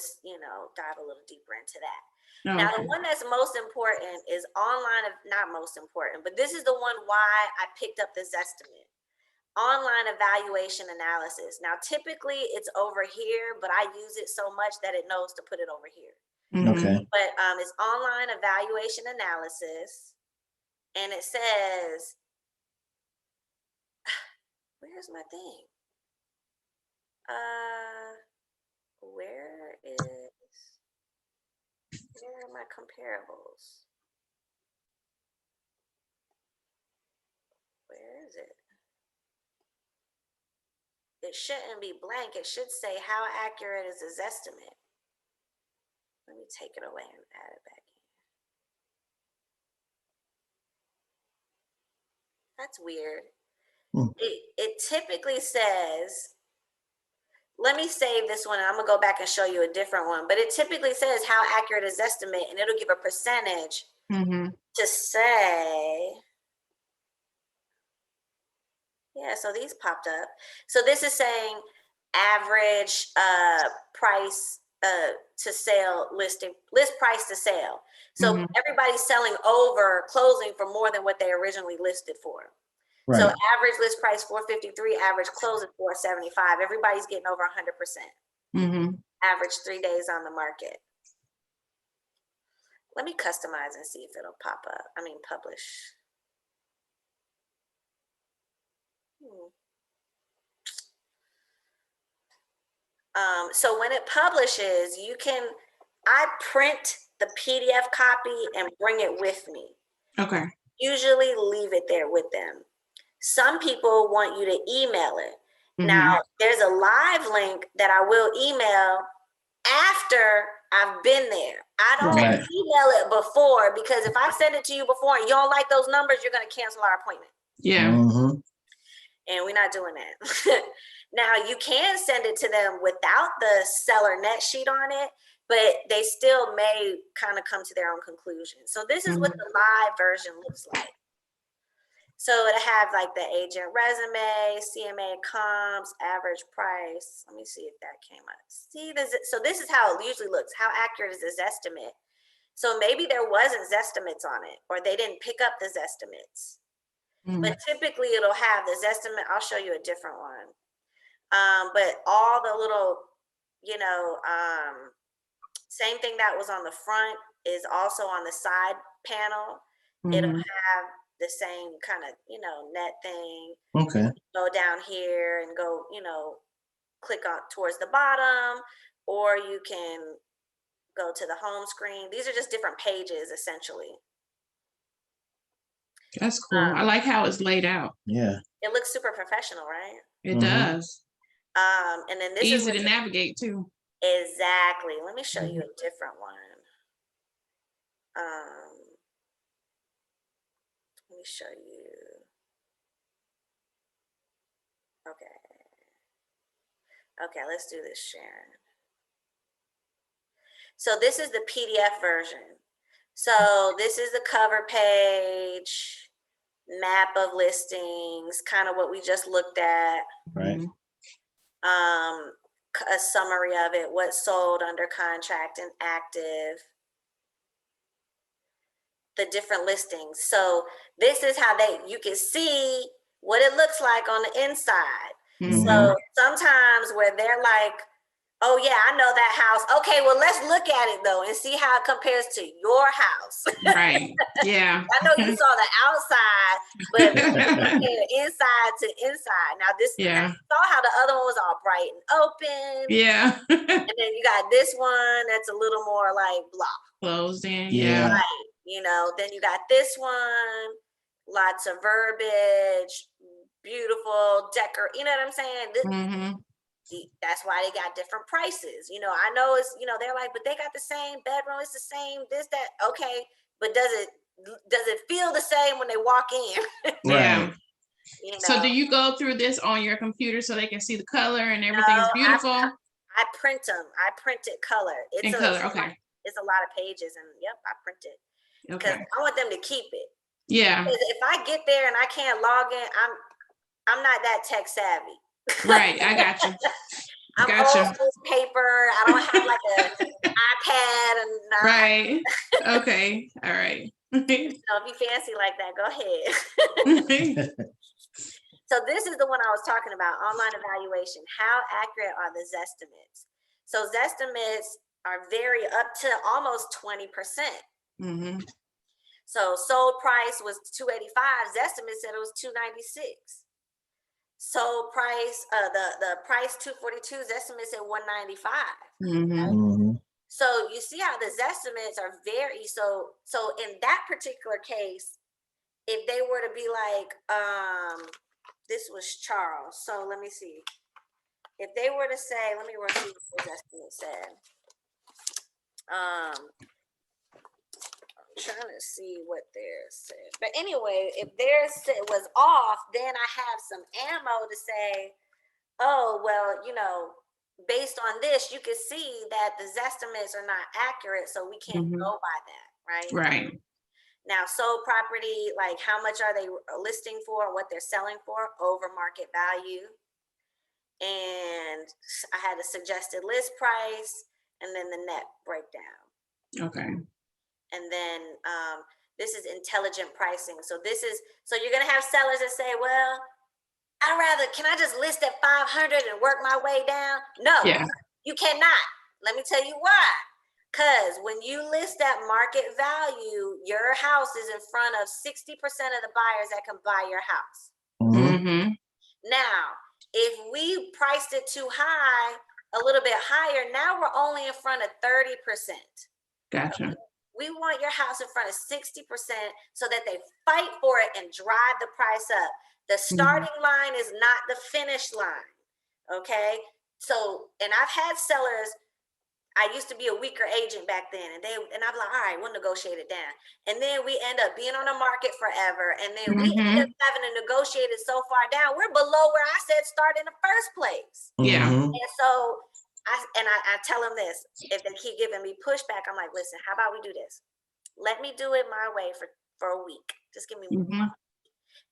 dive a little deeper into that. Now, the one that's most important is online, not most important, but this is the one why I picked up this estimate. Online evaluation analysis. Now, typically it's over here, but I use it so much that it knows to put it over here. Okay. But it's online evaluation analysis, and it says, where's my thing? Where are my comparables? Where is it? It shouldn't be blank. It should say, how accurate is this estimate? Let me take it away and add it back in. That's weird. It typically says, let me save this one. I'm going to go back and show you a different one. But it typically says how accurate is estimate, and it'll give a percentage to say. Yeah, so these popped up. So this is saying average price to sale list price to sale. So everybody's selling over closing for more than what they originally listed for. Right. So average list price 453, average close at 475. Everybody's getting over 100%. Average 3 days on the market. Let me customize and see if it'll pop up. I mean, publish. So when it publishes, I print the PDF copy and bring it with me. Okay. Usually leave it there with them. Some people want you to email it. Now, there's a live link that I will email after I've been there. I don't email it before, because if I send it to you before and you don't like those numbers, you're going to cancel our appointment. Yeah. And we're not doing that. Now, you can send it to them without the seller net sheet on it, but they still may kind of come to their own conclusion. So this is what the live version looks like. So it have like the agent resume, CMA comps, average price. Let me see if that came up. See this. So this is how it usually looks. How accurate is this estimate? So maybe there wasn't Zestimates on it, or they didn't pick up the Zestimates. But typically it'll have the Zestimate. I'll show you a different one. But all the little, same thing that was on the front is also on the side panel. It'll have the same kind of, net thing. Okay. Go down here and go, click on towards the bottom, or you can go to the home screen. These are just different pages, essentially. That's cool. I like how it's laid out. Yeah. It looks super professional, right? It does. And then this Easy is to navigate too. exactly. Let me show you a different one. Let me show you. Okay, let's do this, Sharon. So this is the PDF version. So this is the cover page, map of listings, kind of what we just looked at. Right. A summary of it, what's sold, under contract, and active. The different listings. So this is how you can see what it looks like on the inside. So sometimes where they're like, oh yeah, I know that house. Okay, well, let's look at it though and see how it compares to your house. Right. Yeah. I know you saw the outside, but inside to inside. Now this, yeah. you saw how the other one was all bright and open. Yeah. And then you got this one that's a little more like blah. Closed in. Yeah. Right. Then you got this one, lots of verbiage, beautiful decor. You know what I'm saying? That's why they got different prices. I know it's, they're like, but they got the same bedroom. It's the same, this, that. Okay. But does it feel the same when they walk in? Yeah. Right. So do you go through this on your computer so they can see the color and everything's beautiful? I print them. I printed color. It's okay. It's a lot of pages, and yep, I print it because I want them to keep it. Yeah. Because if I get there and I can't log in, I'm not that tech savvy. Right, I got you. I'm old school paper. I don't have like an iPad and right. Okay. All right. If you fancy like that, go ahead. So this is the one I was talking about, online evaluation. How accurate are the Zestimates? So Zestimates are vary up to almost 20%. So sold price was 285. Zestimate said it was 296. Sold price, the price 242. Zestimate said 195. So you see how the Zestimates are very so in that particular case, if they were to be like, this was Charles. So let me see. If they were to say, let me see what the estimate said. I'm trying to see what theirs said. But anyway, if theirs was off, then I have some ammo to say, oh, well, based on this, you can see that the Zestimates are not accurate, so we can't go by that, right? Right. Now, sold property, like how much are they listing for, what they're selling for, over market value. And I had a suggested list price and then the net breakdown. Okay. And then this is intelligent pricing. So you're going to have sellers that say, well, can I just list at 500 and work my way down? No, you cannot. Let me tell you why. Because when you list at market value, your house is in front of 60% of the buyers that can buy your house. Now, if we priced it too high, a little bit higher, now we're only in front of 30%. Gotcha. We want your house in front of 60% so that they fight for it and drive the price up. The starting line is not the finish line. Okay? So, and I've had sellers, I used to be a weaker agent back then, and I'm like, all right, we'll negotiate it down. And then we end up being on the market forever, and then we end up having to negotiate it so far down, we're below where I said start in the first place. Yeah. And so I tell them this, if they keep giving me pushback, I'm like, listen, how about we do this? Let me do it my way for a week. Just give me 1 week.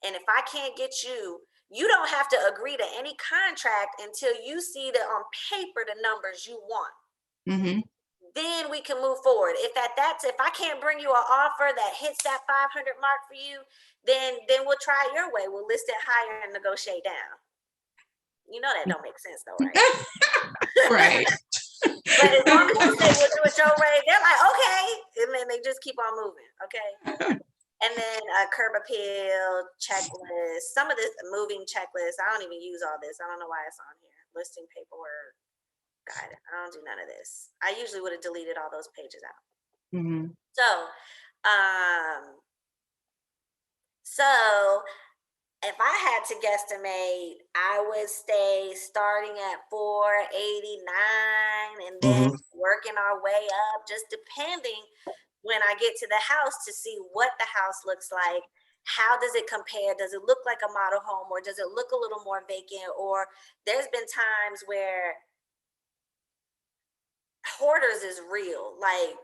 And if I can't get you don't have to agree to any contract until you see that on paper the numbers you want. Then we can move forward. If I can't bring you an offer that hits that 500 mark for you, then we'll try it your way. We'll list it higher and negotiate down. You know that don't make sense though, right? Right. But as long as you say we'll do it your way, they're like, okay. And then they just keep on moving, okay? And then a curb appeal checklist, some of this moving checklist. I don't even use all this. I don't know why it's on here. Listing paperwork, guide. I don't do none of this. I usually would have deleted all those pages out. Mhm. So if I had to guesstimate, I would stay starting at 489 and then working our way up, just depending when I get to the house to see what the house looks like. How does it compare? Does it look like a model home, or does it look a little more vacant? Or there's been times where hoarders is real. Like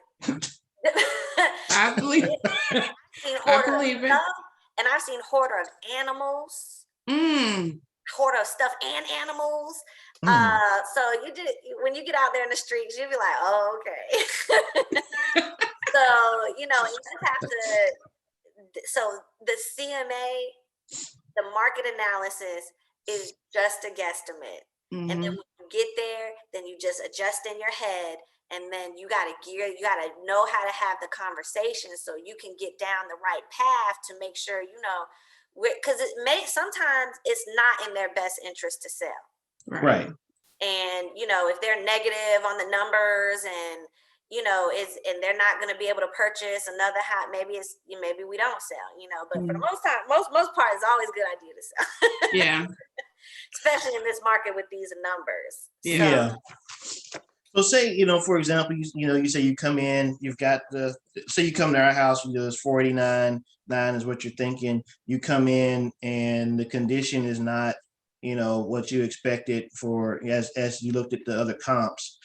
I believe, I've seen I hoarder of believe it. stuff, and I've seen hoarder of animals. Hoarder of stuff and animals. So when you get out there in the streets, you'll be like, oh, okay. So, you just have to, so the CMA, the market analysis is just a guesstimate. And then when you get there, then you just adjust in your head, and then you got to know how to have the conversation so you can get down the right path to make sure, because sometimes it's not in their best interest to sell. Right. And, if they're negative on the numbers and, and they're not going to be able to purchase another house, maybe we don't sell, but for the most part, most part, it's always a good idea to sell. Yeah. Especially in this market with these numbers. Yeah. So say, for example, you say you come in, you come to our house, it's 489 is what you're thinking. You come in and the condition is not, what you expected for as you looked at the other comps.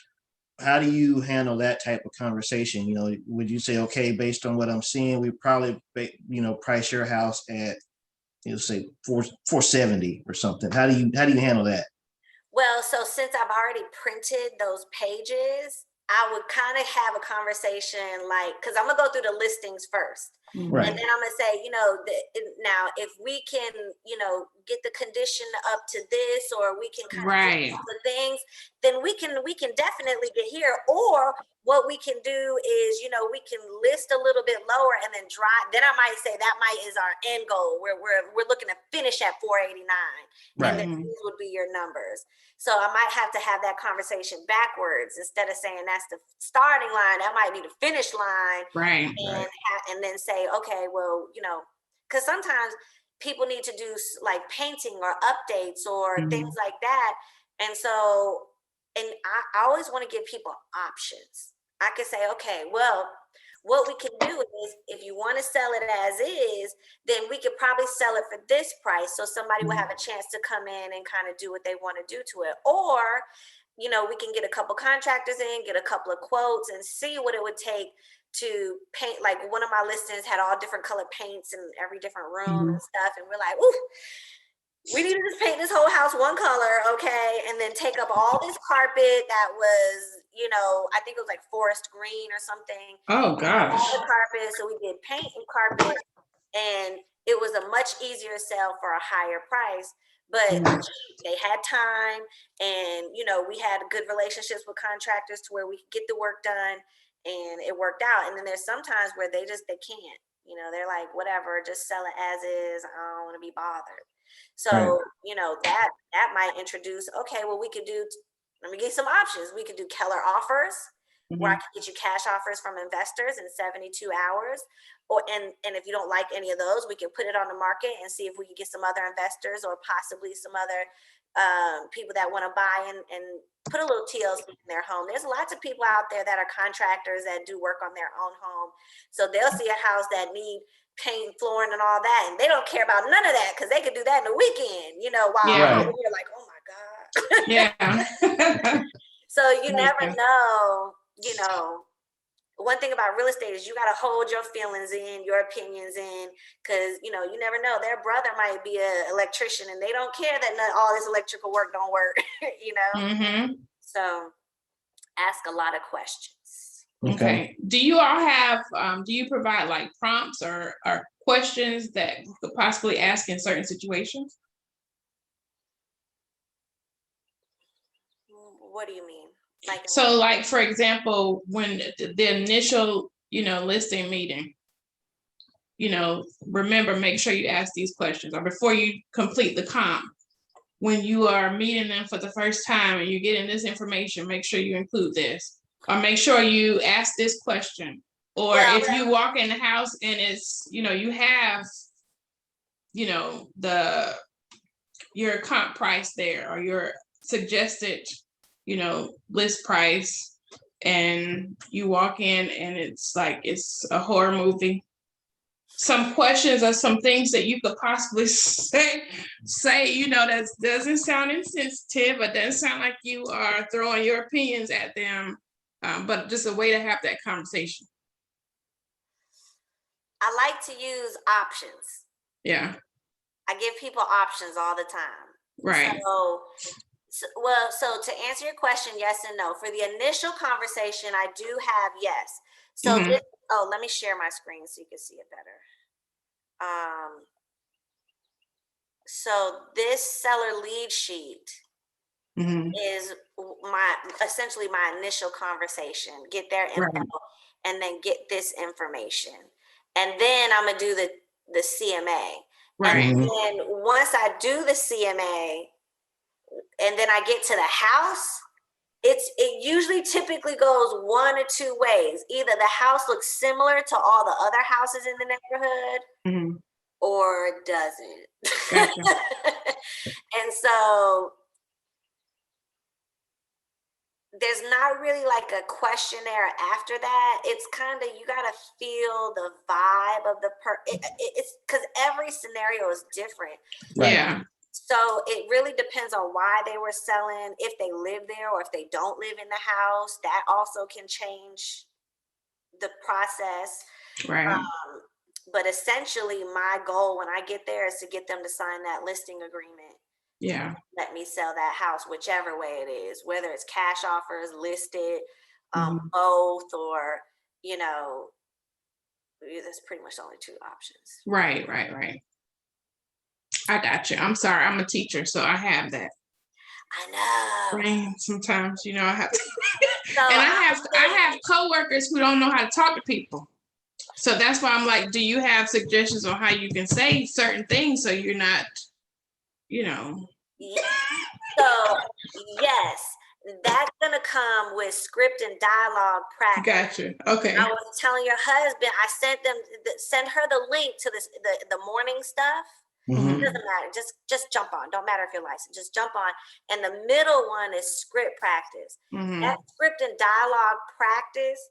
How do you handle that type of conversation? Would you say, okay, based on what I'm seeing, we probably, price your house at, say 470 or something. How do you handle that? Well, so since I've already printed those pages, I would kind of have a conversation because I'm going to go through the listings first. Right. And then I'm going to say, now if we can, get the condition up to this, or we can kind of do all the things, then we can definitely get here. Or what we can do is, we can list a little bit lower and then then I might say that is our end goal, where we're looking to finish at 489. Right. And then these would be your numbers. So I might have to have that conversation backwards. Instead of saying that's the starting line, that might be the finish line. Right. And then say, okay, well, because sometimes people need to do like painting or updates or things like that. And so, and I always want to give people options. I could say, okay, well, what we can do is, if you want to sell it as is, then we could probably sell it for this price. So somebody will have a chance to come in and kind of do what they want to do to it. Or, we can get a couple contractors in, get a couple of quotes, and see what it would take to paint. Like one of my listings had all different color paints in every different room and stuff. And we're like, ooh, we need to just paint this whole house one color, okay? And then take up all this carpet that was, I think it was like forest green or something. Oh gosh. All the carpet. So we did paint and carpet, and it was a much easier sell for a higher price. But they had time, and we had good relationships with contractors to where we could get the work done, and it worked out. And then there's sometimes where they can't. They're like, whatever, just sell it as is. I don't want to be bothered. So, that might introduce, okay, well, let me give you some options. We could do Keller offers, where I can get you cash offers from investors in 72 hours. And if you don't like any of those, we can put it on the market and see if we can get some other investors, or possibly some other people that want to buy and put a little TLC in their home. There's lots of people out there that are contractors that do work on their own home. So they'll see a house that need paint, flooring, and all that, and they don't care about none of that because they could do that in the weekend, while you're like, oh my God. Yeah. So you never know, one thing about real estate is you got to hold your feelings in, your opinions in, because, you never know. Their brother might be an electrician and they don't care that all this electrical work don't work, So ask a lot of questions. Okay. Do you all have, do you provide like prompts or questions that you could possibly ask in certain situations? What do you mean? So like, for example, when the initial, listing meeting, remember, make sure you ask these questions, or before you complete the comp, when you are meeting them for the first time and you're getting this information, make sure you include this, or make sure you ask this question. Or if you walk in the house and it's, you have, your comp price there, or your suggested, list price, and you walk in and it's like, it's a horror movie. Some questions or some things that you could possibly say, that doesn't sound insensitive, but doesn't sound like you are throwing your opinions at them, but just a way to have that conversation. I like to use options. Yeah. I give people options all the time. Right. So to answer your question, yes and no. For the initial conversation, I do have yes. So let me share my screen so you can see it better. So this seller lead sheet is essentially my initial conversation. Get their info and then get this information. And then I'm gonna do the CMA. Right. And then once I do the CMA and then I get to the house, it usually typically goes one or two ways. Either the house looks similar to all the other houses in the neighborhood or it doesn't. Gotcha. And so there's not really like a questionnaire after that. It's kind of, you got to feel the vibe of the it's because every scenario is different. Yeah. So it really depends on why they were selling, if they live there or if they don't live in the house. That also can change the process. Right. But essentially my goal when I get there is to get them to sign that listing agreement. Yeah. Let me sell that house, whichever way it is, whether it's cash offers, listed, both, or, there's pretty much only two options. Right. I got you. I'm sorry. I'm a teacher, so I have that. I know. Brain sometimes, I have to. And I have coworkers who don't know how to talk to people. So that's why I'm like, do you have suggestions on how you can say certain things so you're not, So yes, that's gonna come with script and dialogue practice. Gotcha. Okay. I was telling your husband, I send her the link to the morning stuff. It doesn't matter. Just jump on. Don't matter if you're licensed. Just jump on. And the middle one is script practice. That script and dialogue practice,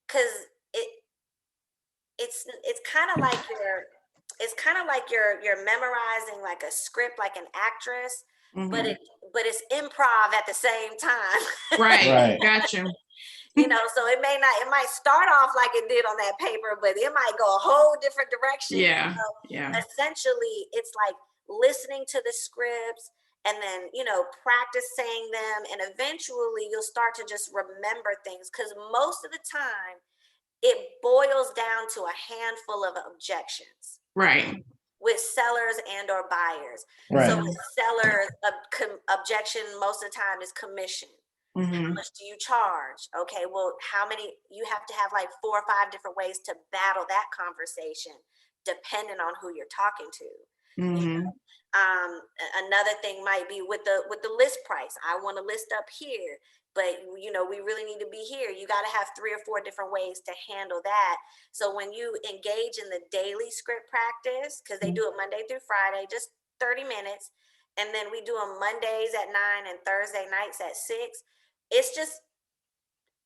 because it's kind of like you're memorizing like a script, like an actress, but it's improv at the same time. Right. Gotcha. So it might start off like it did on that paper, but it might go a whole different direction. Yeah. Essentially, it's like listening to the scripts and then, practice saying them. And eventually you'll start to just remember things, because most of the time it boils down to a handful of objections. Right. With sellers and or buyers. Right. So with sellers, objection most of the time is commission. How much do you charge? Okay, well, you have to have like 4 or 5 different ways to battle that conversation, depending on who you're talking to. Another thing might be with the list price. I want to list up here, but we really need to be here. You got to have 3 or 4 different ways to handle that. So when you engage in the daily script practice, because they do it Monday through Friday, just 30 minutes, and then we do them Mondays at 9 and Thursday nights at 6. It's just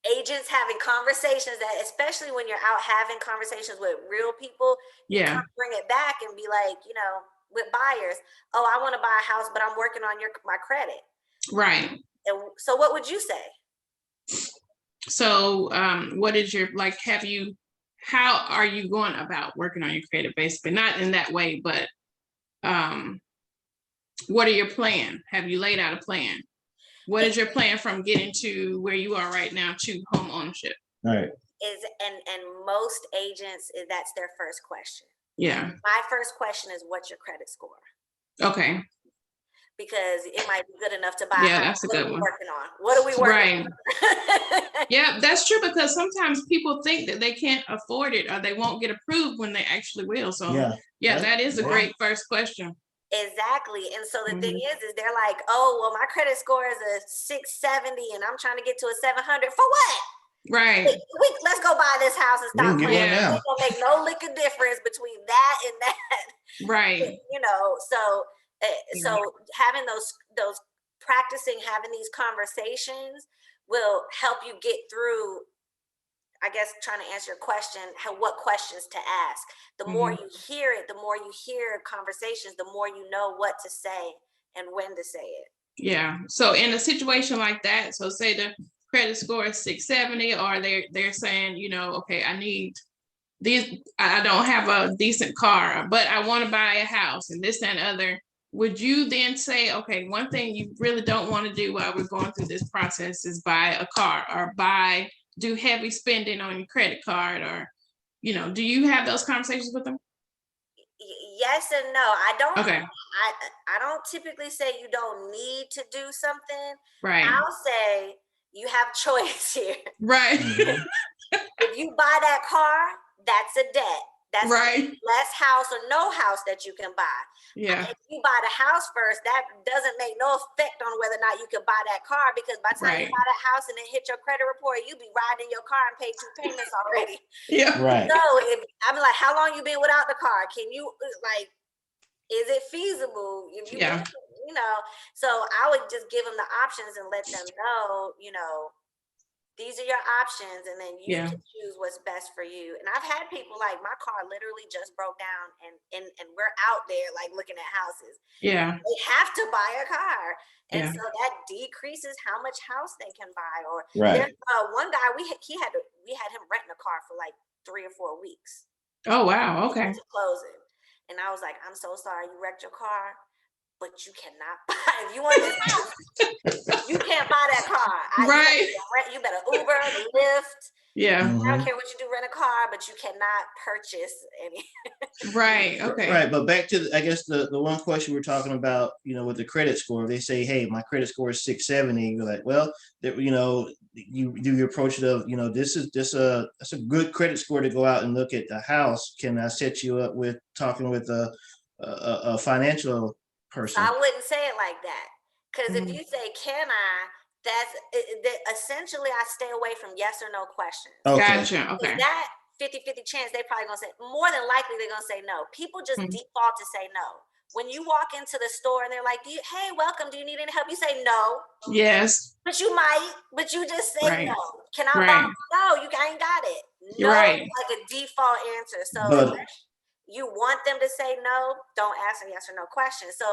agents having conversations that, especially when you're out having conversations with real people, you kind of bring it back and be like, with buyers, oh, I want to buy a house, but I'm working on my credit. Right. And so what would you say? So what is your, how are you going about working on your credit, basically? Not in that way, but what are your plan? Have you laid out a plan? What is your plan from getting to where you are right now to home ownership? Right. And most agents, that's their first question. Yeah. My first question is, what's your credit score? Okay. because it might be good enough to buy a Yeah, house. that's a What are good we one. working on? What are we working Right. on? Yeah, that's true, because sometimes people think that they can't afford it or they won't get approved when they actually will. So yeah, that is a great first question. Exactly. And so the thing is they're like, oh, well, my credit score is a 670 and I'm trying to get to a 700 for what? Right. Let's go buy this house and stop We can get playing. one now. It don't make no lick of difference between that and that. Right. You know, so having those practicing having these conversations will help you get through, I guess, trying to answer your question, what questions to ask. The more you hear it, the more you hear conversations, the more you know what to say and when to say it. Yeah. So in a situation like that, so say the credit score is 670, or they're saying, you know, okay, I need these, I don't have a decent car, but I want to buy a house and this and other. Would you then say, okay, one thing you really don't want to do while we're going through this process is buy a car or do heavy spending on your credit card, or, you know, do you have those conversations with them? Yes and no. I don't. Okay. I don't typically say you don't need to do something. Right. I'll say you have choice here. Right. If you buy that car, that's a debt. That's right. less house or no house that you can buy. Yeah. If you buy the house first, that doesn't make no effect on whether or not you can buy that car, because by the time you buy that house and it hit your credit report, you be riding in your car and paid 2 payments already. Yeah. Right. So if I'm like, how long you been without the car? Can you, like, is it feasible? If you, you know, so I would just give them the options and let them know, you know, these are your options, and then you can choose what's best for you. And I've had people like, my car literally just broke down and we're out there like looking at houses. Yeah. They have to buy a car. And so that decreases how much house they can buy. Or there's one guy, we had him renting a car for like 3 or 4 weeks. Oh, wow. Okay. To close it. And I was like, I'm so sorry you wrecked your car, but you cannot buy. If you want this house, you can't buy that car. Right. You better Uber, Lyft. Yeah. I don't care what you do, rent a car, but you cannot purchase any. Right. Okay. Right. But back to, I guess, the one question we're talking about, you know, with the credit score, they say, hey, my credit score is 670. You're like, well, you know, you do your approach of, you know, that's a good credit score to go out and look at the house. Can I set you up with talking with a financial person? I wouldn't say it like that. Because if you say, can I, essentially I stay away from yes or no questions. Okay. Gotcha. Okay. That 50-50 chance, they're probably gonna say, more than likely they're gonna say no. People just default to say no. When you walk into the store and they're like, hey, welcome, do you need any help? You say no. Yes. But you might, but you just say no. Can I buy? No, you ain't got it. No, like a default answer. So you want them to say no, don't ask a yes or no question. So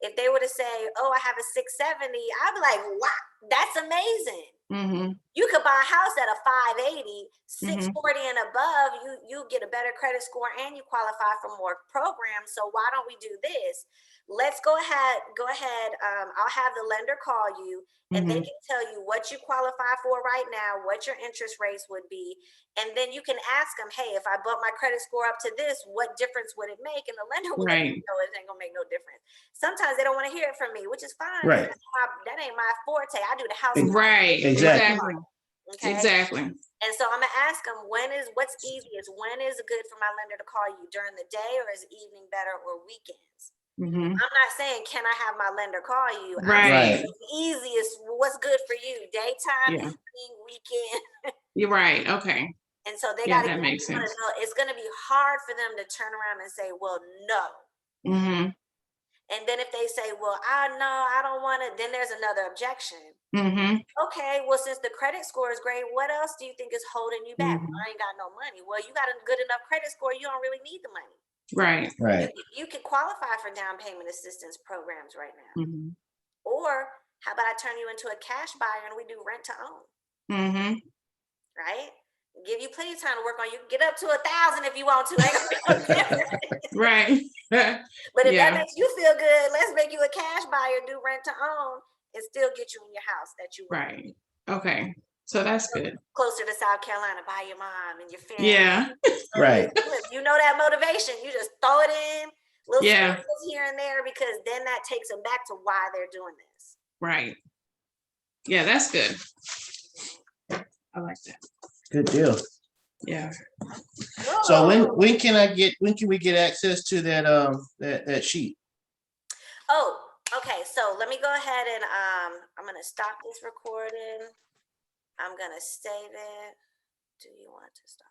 if they were to say, oh, I have a 670, I'd be like, wow, that's amazing. You could buy a house at a 580, 640 and above, you get a better credit score and you qualify for more programs. So why don't we do this? Let's go ahead. I'll have the lender call you and they can tell you what you qualify for right now, what your interest rates would be. And then you can ask them, hey, if I bump my credit score up to this, what difference would it make? And the lender will let you know it ain't gonna make no difference. Sometimes they don't want to hear it from me, which is fine. Right. That ain't my forte. I do the house. Right. Exactly. Okay? Exactly. And so I'm gonna ask them, what's easiest? When is it good for my lender to call you? During the day, or is evening better, or weekends? I'm not saying, can I have my lender call you? Right. The easiest, what's good for you? Daytime, evening, weekend. You're right. Okay. And so they gotta that makes sense. know it's gonna be hard for them to turn around and say, well, no. And then if they say, well, no, I don't want it, then there's another objection. Okay, well, since the credit score is great, what else do you think is holding you back? I ain't got no money. Well, you got a good enough credit score, you don't really need the money. Right. You can qualify for down payment assistance programs right now. Or how about I turn you into a cash buyer and we do rent to own? Right? Give you plenty of time to work on. You can get up to 1,000 if you want to. Right. But if that makes you feel good, let's make you a cash buyer, do rent to own, and still get you in your house that you want. Right. Okay. So that's good. Closer to South Carolina by your mom and your family. Yeah. So right. You know that motivation. You just throw it in. little Yeah. sprinkles here and there, because then that takes them back to why they're doing this. Right. Yeah, that's good. I like that. Good deal. Yeah. So Oh. when can we get access to that that sheet? Oh, okay. So let me go ahead and I'm gonna stop this recording. I'm gonna save it. Do you want to stop?